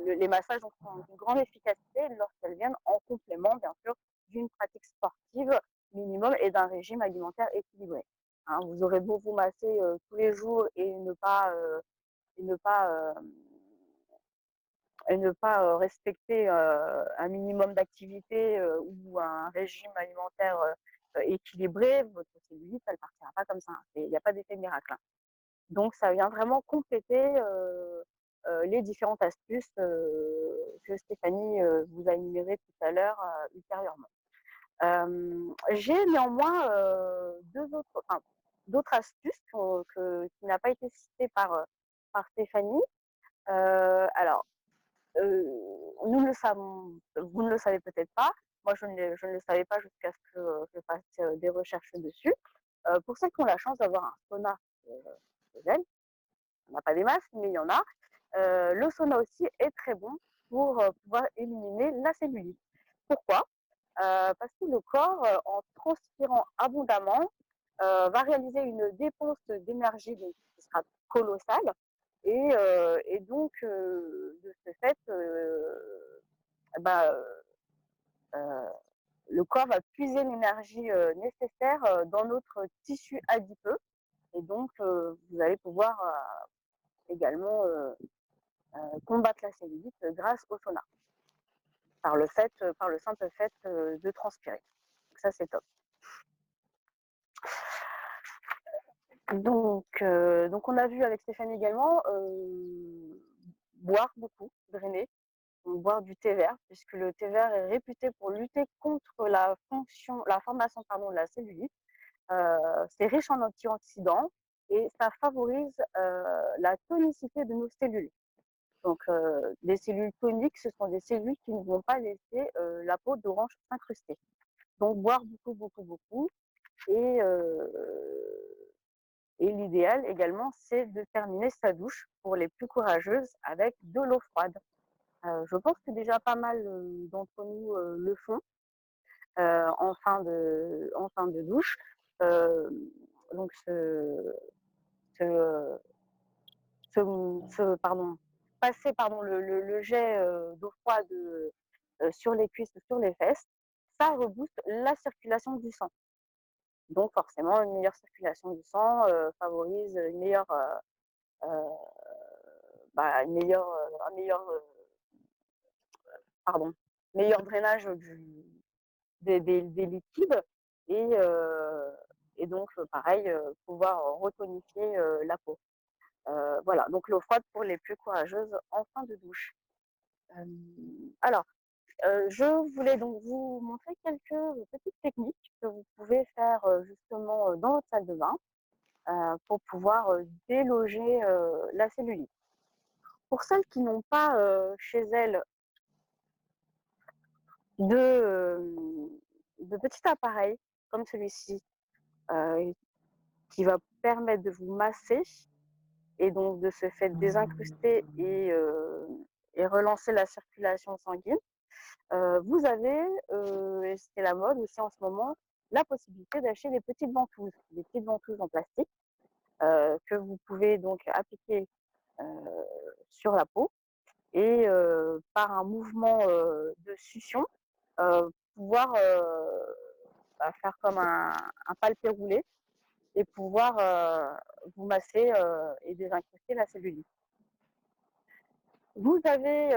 les massages ont une grande efficacité lorsqu'elles viennent en complément, bien sûr, d'une pratique sportive minimum et d'un régime alimentaire équilibré. Hein, vous aurez beau vous masser tous les jours et ne pas, respecter un minimum d'activité ou un régime alimentaire équilibré, votre cellulite, elle partira pas comme ça. Il n'y a pas d'effet miracle, hein. Donc ça vient vraiment compléter, les différentes astuces, que Stéphanie, vous a énumérées tout à l'heure, ultérieurement. J'ai néanmoins, 2 autres enfin, d'autres astuces qui n'a pas été citées par Stéphanie. Alors, nous ne le savons vous ne le savez peut-être pas. Moi je ne le savais pas jusqu'à ce que, je fasse, des recherches dessus. Pour ceux qui ont la chance d'avoir un sauna, heu, chez elles, il n'y en a pas des masses, mais il y en a. Le sauna aussi est très bon pour, pouvoir éliminer la cellulite. Pourquoi? Parce que le corps, en transpirant abondamment, va réaliser une dépense d'énergie donc qui sera colossale et donc de ce fait, bah, le corps va puiser l'énergie, nécessaire, dans notre tissu adipeux et donc vous allez pouvoir, également, combattre la cellulite grâce au sauna, par le simple fait, de transpirer. Donc ça, c'est top. Donc on a vu avec Stéphanie également, boire beaucoup, drainer, donc boire du thé vert puisque le thé vert est réputé pour lutter contre la formation pardon de la cellulite. C'est riche en antioxydants et ça favorise la tonicité de nos cellules. Donc, des cellules toniques, ce sont des cellules qui ne vont pas laisser la peau d'orange s'incruster. Donc, boire beaucoup, beaucoup, beaucoup. Et, et l'idéal également, c'est de terminer sa douche pour les plus courageuses avec de l'eau froide. Je pense que déjà pas mal d'entre nous le font en fin de douche. Euh, donc, ce, pardon, passer le jet d'eau froide sur les cuisses ou sur les fesses, ça rebooste la circulation du sang. Donc forcément, une meilleure circulation du sang favorise une meilleure, bah, une meilleure, un meilleur, pardon, meilleur drainage des liquides et, et donc pareil, pouvoir retonifier la peau. Voilà, donc l'eau froide pour les plus courageuses en fin de douche. Alors, je voulais donc vous montrer quelques petites techniques que vous pouvez faire justement dans votre salle de bain pour pouvoir déloger la cellulite. Pour celles qui n'ont pas chez elles de petit appareil comme celui-ci euh, qui va permettre de vous masser et donc de ce fait désincruster et relancer la circulation sanguine, vous avez, et c'est la mode aussi en ce moment, la possibilité d'acheter des petites ventouses en plastique que vous pouvez donc appliquer sur la peau et par un mouvement de succion, pouvoir faire comme un palpé roulé et pouvoir vous masser et désincruster la cellulite. Vous avez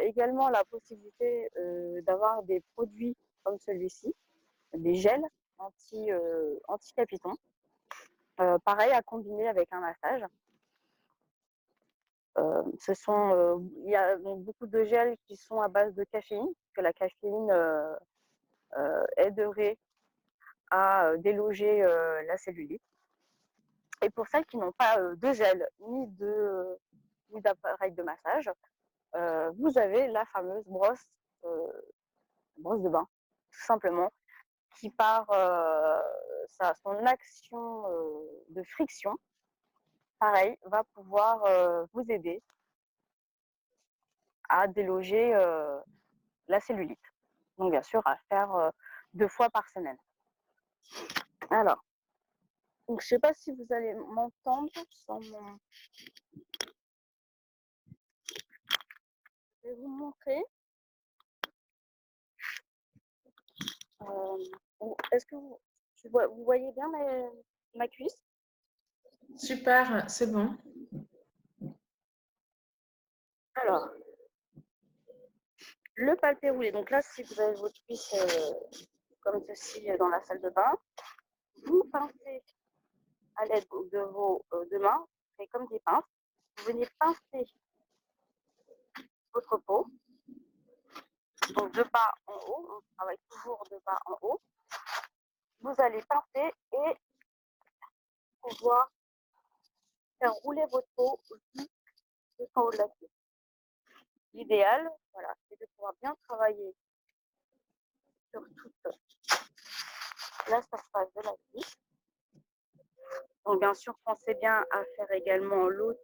également la possibilité d'avoir des produits comme celui-ci, des gels anti-capitons, pareil à combiner avec un massage. Il y a donc beaucoup de gels qui sont à base de caféine, que la caféine aiderait à déloger la cellulite. Et pour celles qui n'ont pas de gel ni d'appareil de massage, vous avez la fameuse brosse de bain, tout simplement, qui par son action de friction, pareil, va pouvoir vous aider à déloger la cellulite. Donc bien sûr, à faire 2 fois par semaine. Alors, donc, je ne sais pas si vous allez m'entendre sans mon... Je vais vous montrer. Est-ce que vous voyez bien ma cuisse? Super, c'est bon. Alors, le palpé roulé. Donc là, si vous avez votre cuisse comme ceci dans la salle de bain, vous pincez à l'aide de vos deux mains, c'est comme des pinces. Vous venez pincer votre peau, donc de bas en haut. On travaille toujours de bas en haut. Vous allez pincer et pouvoir faire rouler votre peau jusqu'en haut de la cuisse. L'idéal, voilà, c'est de pouvoir bien travailler sur toute la surface de la cuisse. Donc bien sûr, pensez bien à faire également l'autre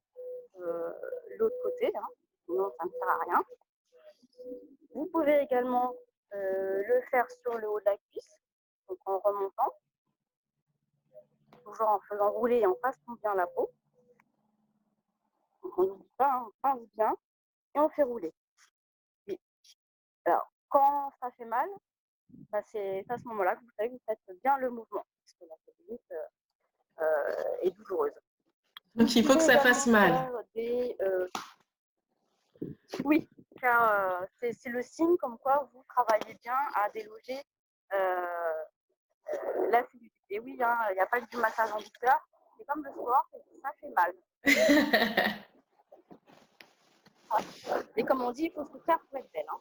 côté, hein, sinon ça ne sert à rien. Vous pouvez également le faire sur le haut de la cuisse, donc en remontant, toujours en faisant rouler et en passant bien la peau. Donc on n'oublie pas, hein, on pince bien et on fait rouler. Et alors, quand ça fait mal, bah, c'est à ce moment-là que vous savez que vous faites bien le mouvement, parce que la cellulite est douloureuse. Donc, il faut que ça fasse mal. Oui, car c'est le signe comme quoi vous travaillez bien à déloger la cellulite. Et oui, hein, il n'y a pas que du massage en douceur, c'est comme le sport, ça fait mal. Et comme on dit, il faut se faire pour être belle. Hein.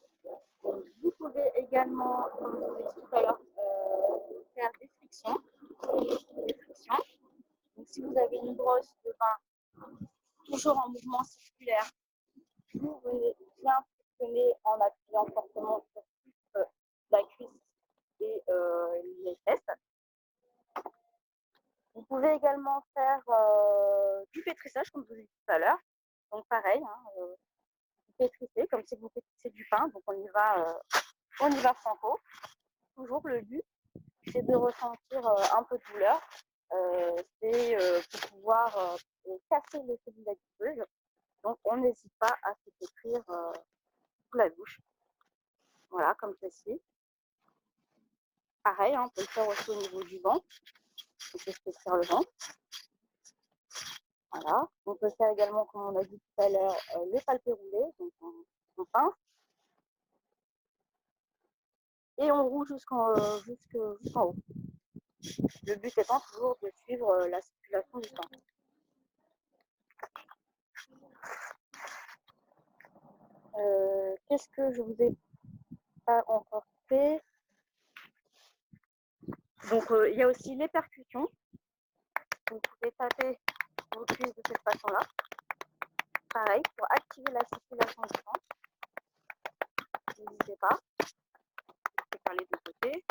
Vous pouvez également, comme je vous l'ai dit tout à l'heure, faire des frictions. Donc, si vous vous avez une brosse de bain toujours en mouvement circulaire, vous venez bien frictionner en appuyant fortement sur la cuisse et les fesses. Vous pouvez également faire du pétrissage, comme je vous ai dit tout à l'heure. Donc pareil, hein, pétrisser, comme si vous pétrissez du pain. Donc on y va franco. Toujours le but, c'est de ressentir un peu de douleur. C'est pour pouvoir casser les cellules adipeuses. Donc on n'hésite pas à se pétrir sous la douche. Voilà, comme ceci. Pareil, hein, on peut le faire aussi au niveau du ventre. On peut se pétrir le ventre. Voilà. On peut faire également, comme on a dit tout à l'heure, les palpés roulés. Donc on pince. Et on roule jusqu'en haut. Le but étant toujours de suivre la circulation du sang. Qu'est-ce que je vous ai pas encore fait? Donc il y a aussi les percussions. Vous pouvez taper vos cuisses de cette façon-là. Pareil, pour activer la circulation du sang. N'hésitez pas. Vous pouvez faire les deux côtés.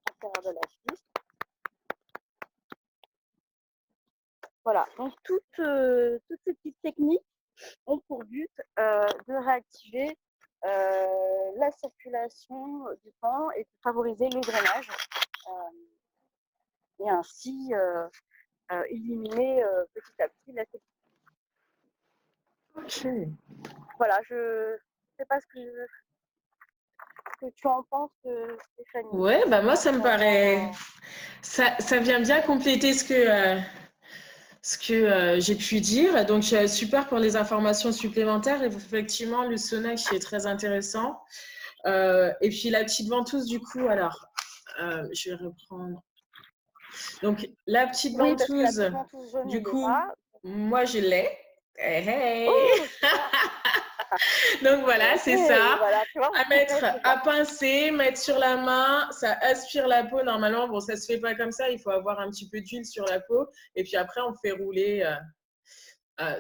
L'intérieur de la cuisse. Voilà, donc toutes ces petites techniques ont pour but de réactiver la circulation du sang et de favoriser le drainage et ainsi éliminer petit à petit la circulation. Ok. Voilà, je ne sais pas ce que tu en penses, Stéphanie. Ouais, bah moi, ça me paraît. Ça vient bien compléter ce que j'ai pu dire. Donc, super pour les informations supplémentaires. Et effectivement, le sauna qui est très intéressant. Et puis, la petite ventouse, du coup, alors, je vais reprendre. Donc, la petite Oui, parce que la ventouse, petite ventouse, je ne du l'ai coup, pas. moi, je l'ai. Hey, hey. Oh, super. Donc, voilà, Ok, c'est ça. voilà, tu vois, À mettre, c'est à ça. pincer, mettre sur la main, ça aspire la peau normalement. Bon, ça se fait pas comme ça, il faut avoir un petit peu d'huile sur la peau et puis après on fait rouler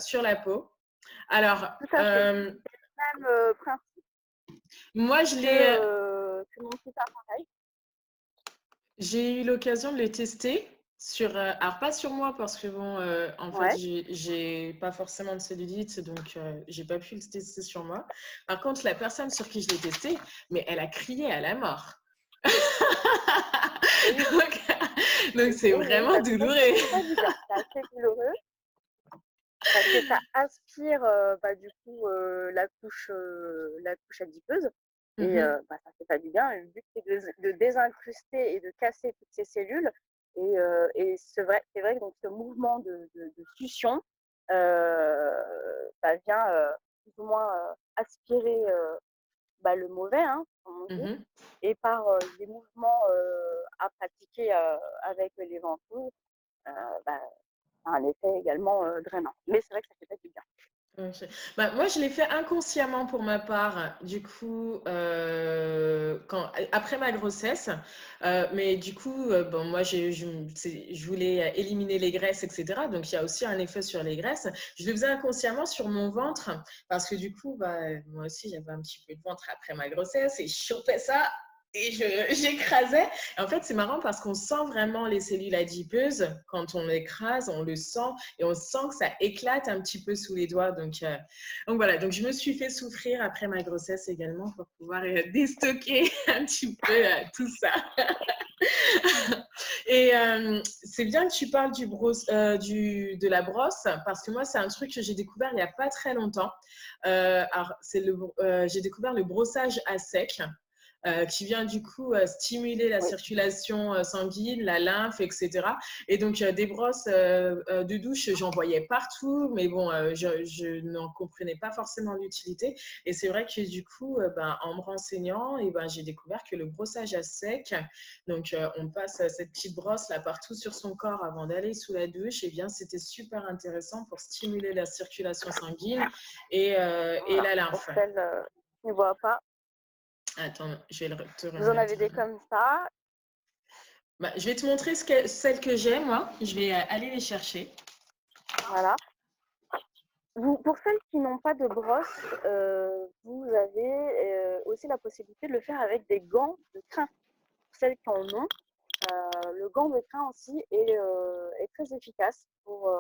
sur la peau. Alors, Tout à fait. Même principe moi que mon petit appareil. j'ai eu l'occasion de les tester sur, alors pas sur moi parce que bon, en fait Ouais. j'ai pas forcément de cellulite donc j'ai pas pu le tester sur moi. Par contre, la personne sur qui je l'ai testé, mais elle a crié à la mort. Et oui, donc c'est oui, vraiment parce que ça douloureux. fait pas du bien. C'est assez douloureux parce que ça aspire du coup la couche adipeuse et ça fait pas du bien. Le but c'est de désincruster et de casser toutes ces cellules et c'est vrai que donc ce mouvement de succion vient plus ou moins aspirer le mauvais, hein, comme on dit, Mhm. et par des mouvements à pratiquer avec les ventouses, bah, ça a un effet également drainant. Mais c'est vrai que ça fait pas du bien. Ok. Bah, moi, je l'ai fait inconsciemment pour ma part, du coup, après ma grossesse. Mais du coup, bon, moi, je voulais éliminer les graisses, etc. Donc, il y a aussi un effet sur les graisses. Je le faisais inconsciemment sur mon ventre parce que du coup, bah, moi aussi, j'avais un petit peu de ventre après ma grossesse et je chopais ça et j'écrasais. En fait, c'est marrant parce qu'on sent vraiment les cellules adipeuses quand on l'écrase, on le sent et on sent que ça éclate un petit peu sous les doigts. Donc voilà, donc je me suis fait souffrir après ma grossesse également pour pouvoir déstocker un petit peu tout ça. Et c'est bien que tu parles de la brosse parce que moi, c'est un truc que j'ai découvert il n'y a pas très longtemps. Alors, j'ai découvert le brossage à sec. Qui vient du coup stimuler la Oui, circulation sanguine, la lymphe, etc. Et donc des brosses de douche, j'en voyais partout, mais bon, je n'en comprenais pas forcément l'utilité. Et c'est vrai que du coup, en me renseignant, et j'ai découvert que le brossage à sec, donc on passe cette petite brosse là partout sur son corps avant d'aller sous la douche, et bien c'était super intéressant pour stimuler la circulation sanguine et voilà. la Pour lymphe. celles qui ne voient pas, Attends, je vais te vous en remettre. avez des comme ça. Bah, je vais te montrer celles que j'ai, moi. Je vais aller les chercher. Voilà. Pour celles qui n'ont pas de brosse, vous avez aussi la possibilité de le faire avec des gants de crin. Pour celles qui en ont, le gant de crin aussi est très efficace pour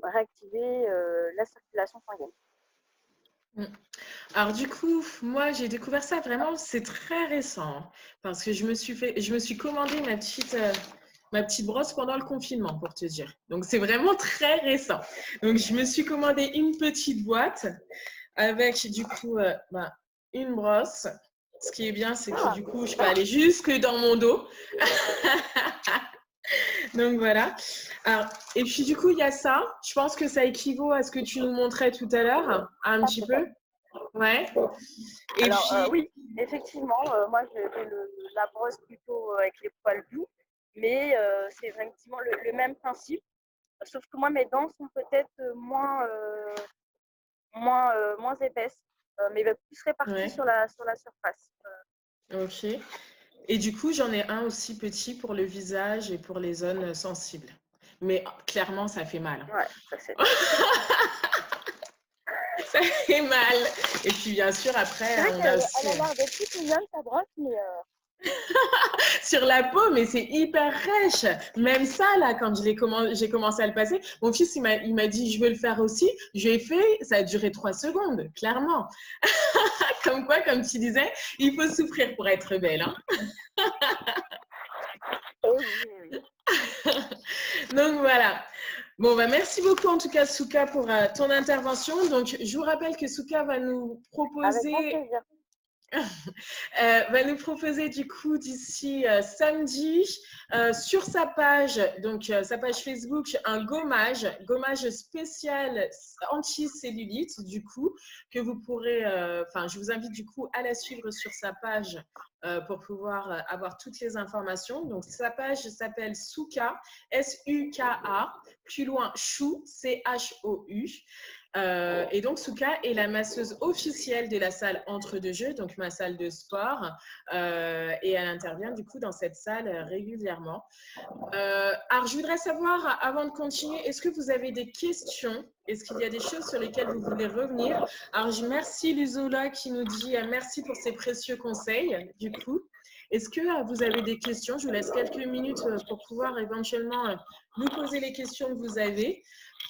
réactiver la circulation sanguine. Mm. Alors du coup, moi j'ai découvert ça vraiment, c'est très récent, hein, parce que je me suis commandé ma petite brosse pendant le confinement, pour te dire. Donc c'est vraiment très récent. Donc je me suis commandé une petite boîte avec du coup une brosse. Ce qui est bien, c'est que Ah, du coup, je peux aller jusque dans mon dos. Donc voilà. Alors, et puis du coup, il y a ça. Je pense que ça équivaut à ce que tu nous montrais tout à l'heure, un petit peu. Ouais. Et alors puis, oui, effectivement, moi j'ai la brosse plutôt avec les poils doux, mais c'est effectivement le même principe, sauf que moi mes dents sont peut-être moins épaisses, mais plus réparties ouais, sur la surface. ok. Et du coup, j'en ai un aussi petit pour le visage et pour les zones sensibles. Mais clairement, ça fait mal. Ouais, ça c'est Ça fait mal. Et puis, bien sûr, après, vrai on a qu'elle aussi elle a l'air d'être toute mignonne ta brosse, mais sur la peau, mais c'est hyper rêche. Même ça, là, quand j'ai commencé à le passer, mon fils, il m'a dit, je veux le faire aussi. Je l'ai fait, ça a duré 3 secondes, clairement. Comme quoi, comme tu disais, il faut souffrir pour être belle, hein. oui, oui. Donc voilà. Bon, bah, merci beaucoup en tout cas, Souka, pour ton intervention. Donc, je vous rappelle que Souka Avec grand plaisir. va nous proposer du coup d'ici samedi sur sa page, donc sa page Facebook, un gommage spécial anti-cellulite du coup, que vous pourrez, enfin, je vous invite du coup à la suivre sur sa page pour pouvoir avoir toutes les informations. Donc, sa page s'appelle Souka, S-U-K-A, plus loin Chou, C-H-O-U. Et donc, Souka est la masseuse officielle de la salle Entre deux Jeux, donc ma salle de sport. Et elle intervient du coup dans cette salle régulièrement. Alors, je voudrais savoir, avant de continuer, est-ce que vous avez des questions? Est-ce qu'il y a des choses sur lesquelles vous voulez revenir? Alors, je remercie Luzola qui nous dit merci pour ses précieux conseils, du coup. Est-ce que vous avez des questions? Je vous laisse quelques minutes pour pouvoir éventuellement nous poser les questions que vous avez,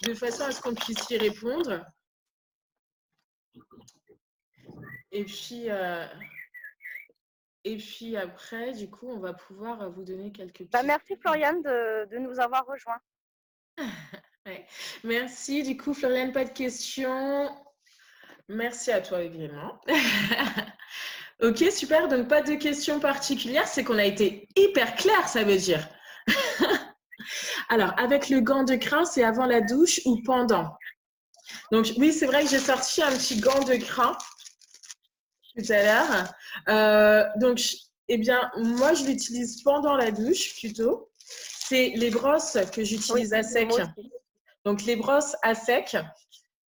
de façon à ce qu'on puisse y répondre. Et puis, après, du coup, on va pouvoir vous donner quelques Bah, petites. merci Floriane de nous avoir rejoints. Ouais. Merci. Du coup, Floriane, pas de questions. Merci à toi également. Ok, super. Donc, pas de questions particulières. C'est qu'on a été hyper clair, ça veut dire. Alors, avec le gant de crin, c'est avant la douche ou pendant? Donc, oui, c'est vrai que j'ai sorti un petit gant de crin tout à l'heure. Donc, eh bien, moi, je l'utilise pendant la douche plutôt. C'est les brosses que Oui, j'utilise à moi sec. aussi. Donc, les brosses à sec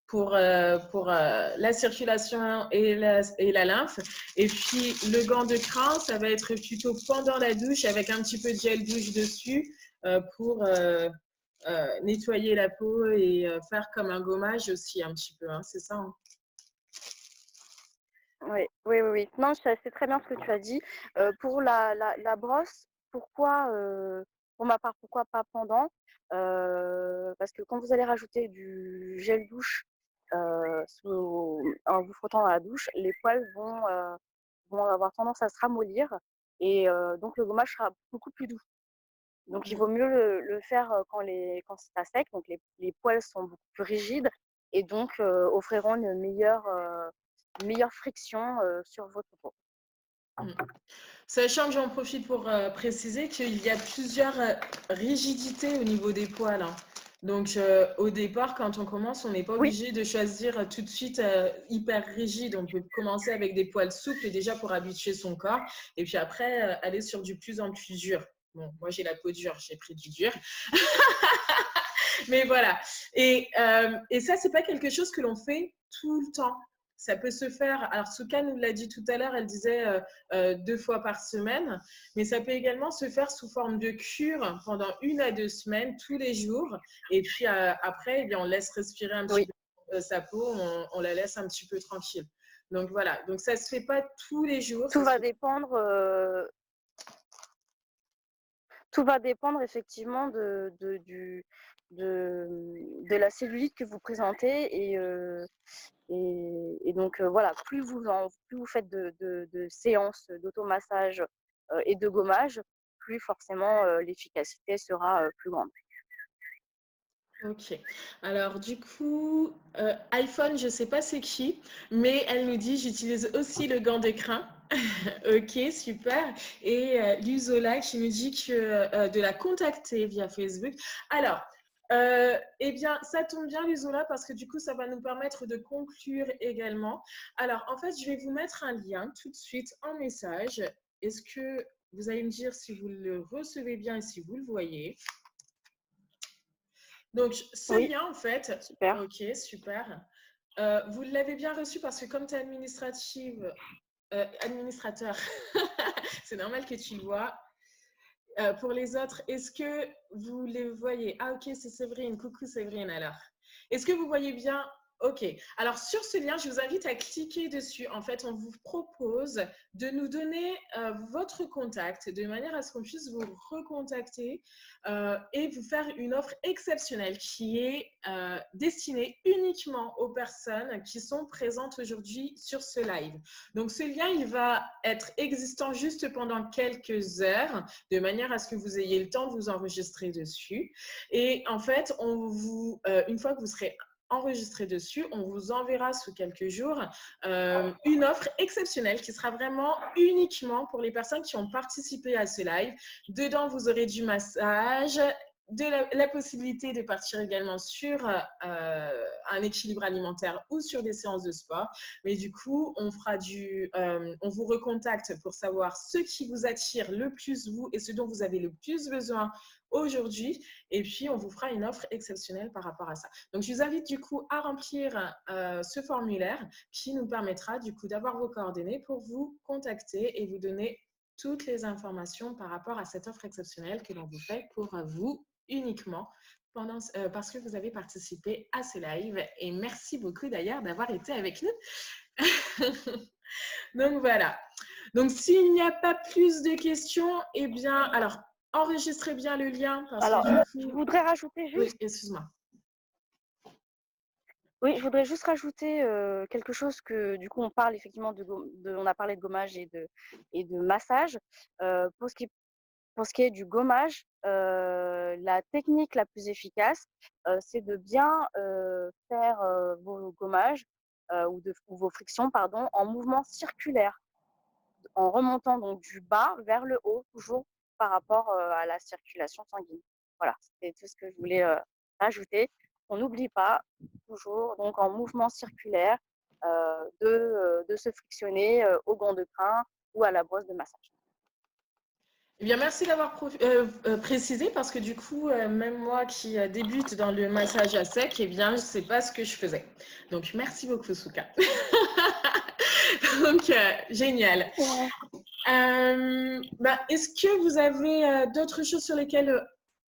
pour la circulation et la lymphe. Et puis, le gant de crin, ça va être plutôt pendant la douche avec un petit peu de gel douche dessus pour nettoyer la peau et faire comme un gommage aussi un petit peu. Hein, c'est ça, hein. Oui, oui, oui, oui. Non, c'est très bien ce que tu as dit. Pour la brosse, pourquoi, pour ma part, pourquoi pas pendant? Parce que quand vous allez rajouter du gel douche en vous frottant dans la douche, les poils vont avoir tendance à se ramollir et donc le gommage sera beaucoup plus doux. Donc il vaut mieux le faire quand c'est à sec, donc les poils sont beaucoup plus rigides et donc offriront une meilleure friction sur votre peau. Mm. Sachant que j'en profite pour préciser qu'il y a plusieurs rigidités au niveau des poils, hein. Donc, au départ, quand on commence, on n'est pas Oui, obligé de choisir tout de suite hyper rigide. On peut commencer avec des poils souples déjà pour habituer son corps. Et puis après, aller sur du plus en plus dur. Bon, moi, j'ai la peau dure, j'ai pris du dur. Mais voilà. Et ça, c'est pas quelque chose que l'on fait tout le temps. ça peut se faire. Alors, Souka nous l'a dit tout à l'heure, elle disait 2 fois par semaine, mais ça peut également se faire sous forme de cure pendant 1 à 2 semaines, tous les jours. Et puis après, eh bien, on laisse respirer un petit Oui, peu sa peau, on la laisse un petit peu tranquille. Donc voilà, donc ça se fait pas tous les jours, tout ça se va fait. dépendre, tout va dépendre effectivement de la cellulite que vous présentez et donc voilà, plus vous faites de séances d'automassage, et de gommage, plus forcément, l'efficacité sera, plus grande. Ok. Alors du coup, iPhone, je sais pas c'est qui, mais elle nous dit j'utilise aussi le gant de crin. Ok, super. Et Luzola qui nous dit que de la contacter via Facebook. Alors, eh bien, ça tombe bien, Luzola, parce que du coup, ça va nous permettre de conclure également. Alors, en fait, je vais vous mettre un lien tout de suite en message. Est-ce que vous allez me dire si vous le recevez bien et si vous le voyez? Donc, ce Oui, lien, en fait, super. ok, super. Vous l'avez bien reçu parce que comme tu es administrative, administrateur, c'est normal que tu le vois. Pour les autres, est-ce que vous les voyez? Ah, ok, c'est Séverine. Coucou Séverine alors. Est-ce que vous voyez bien? Ok. Alors, sur ce lien, je vous invite à cliquer dessus. En fait, on vous propose de nous donner votre contact de manière à ce qu'on puisse vous recontacter et vous faire une offre exceptionnelle qui est destinée uniquement aux personnes qui sont présentes aujourd'hui sur ce live. Donc, ce lien, il va être existant juste pendant quelques heures de manière à ce que vous ayez le temps de vous enregistrer dessus. Et en fait, une fois que vous serez enregistré dessus, on vous enverra sous quelques jours une offre exceptionnelle qui sera vraiment uniquement pour les personnes qui ont participé à ce live. Dedans, vous aurez du massage, la possibilité de partir également sur un équilibre alimentaire ou sur des séances de sport. Mais du coup, on vous recontacte pour savoir ce qui vous attire le plus, vous, et ce dont vous avez le plus besoin aujourd'hui. Et puis, on vous fera une offre exceptionnelle par rapport à ça. Donc, je vous invite du coup à remplir ce formulaire qui nous permettra du coup d'avoir vos coordonnées pour vous contacter et vous donner toutes les informations par rapport à cette offre exceptionnelle que l'on vous fait pour vous uniquement parce que vous avez participé à ce live. Et merci beaucoup d'ailleurs d'avoir été avec nous. Donc voilà. Donc s'il n'y a pas plus de questions, eh bien, alors enregistrez bien le lien parce que Alors, du je coup, voudrais rajouter oui, juste excuse-moi. oui, je voudrais juste rajouter, quelque chose que du coup on parle effectivement on a parlé de gommage et de massage. Pour ce qui est du gommage, la technique la plus efficace, c'est de bien, faire, vos gommages, ou vos frictions pardon, en mouvement circulaire, en remontant donc du bas vers le haut, toujours par rapport, à la circulation sanguine. Voilà, c'était tout ce que je voulais, rajouter. On n'oublie pas, toujours donc en mouvement circulaire, de se frictionner, au gant de crin ou à la brosse de massage. Eh bien, merci d'avoir précisé parce que du coup, même moi qui débute dans le massage à sec, eh bien, je ne sais pas ce que je faisais. Donc, merci beaucoup, Souka. Donc, génial. Ouais. Est-ce que vous avez d'autres choses sur lesquelles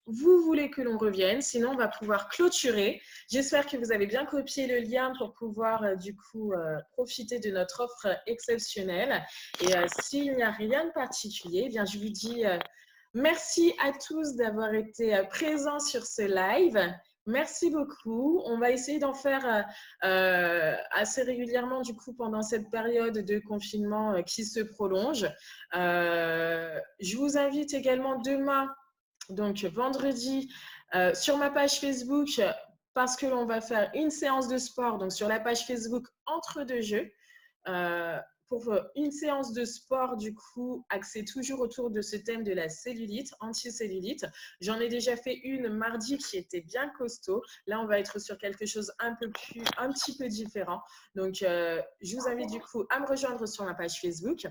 vous voulez que l'on revienne? Sinon, on va pouvoir clôturer. J'espère que vous avez bien copié le lien pour pouvoir du coup profiter de notre offre exceptionnelle. Et s'il n'y a rien de particulier, eh bien, je vous dis merci à tous d'avoir été présents sur ce live. Merci beaucoup. On va essayer d'en faire assez régulièrement du coup pendant cette période de confinement qui se prolonge. Je vous invite également demain, donc vendredi, sur ma page Facebook parce que l'on va faire une séance de sport donc sur la page Facebook Entre deux jeux. Pour une séance de sport, du coup, axée toujours autour de ce thème de la cellulite, anti-cellulite. J'en ai déjà fait une mardi qui était bien costaud. Là, on va être sur quelque chose un petit peu différent. Donc, je vous invite du coup à me rejoindre sur ma page Facebook.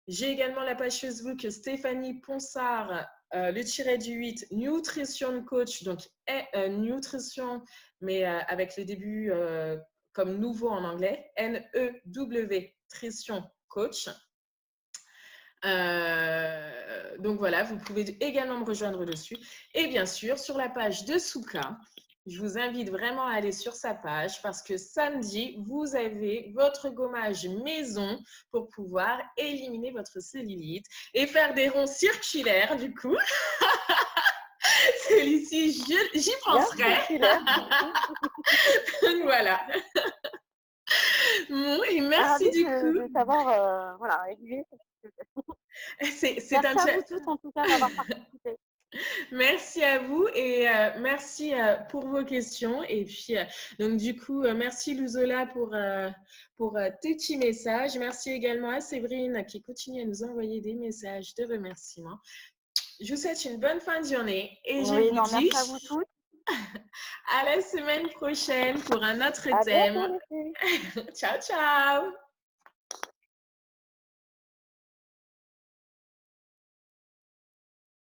J'ai également la page Facebook Stéphanie Ponsard, le tiret du 8, Nutrition Coach, donc nutrition, mais avec le début comme nouveau en anglais, NEW Coach. Donc voilà, vous pouvez également me rejoindre dessus. Et bien sûr, sur la page de Souka, je vous invite vraiment à aller sur sa page parce que samedi, vous avez votre gommage maison pour pouvoir éliminer votre cellulite et faire des ronds circulaires du coup. Celui-ci, j'y penserai. Donc voilà. Bon, et merci Ravie du coup. de savoir, voilà, aiguiller. C'est Merci un à vous tous, en tout cas, d'avoir participé. Merci à vous et merci pour vos questions. Et puis, donc du coup, merci Luzola pour tes petits messages. Merci également à Séverine qui continue à nous envoyer des messages de remerciements. Je vous souhaite une bonne fin de journée et je Oui, vous non, dis merci à vous tous. à la semaine prochaine pour un autre À thème. bientôt, les filles. Ciao, ciao!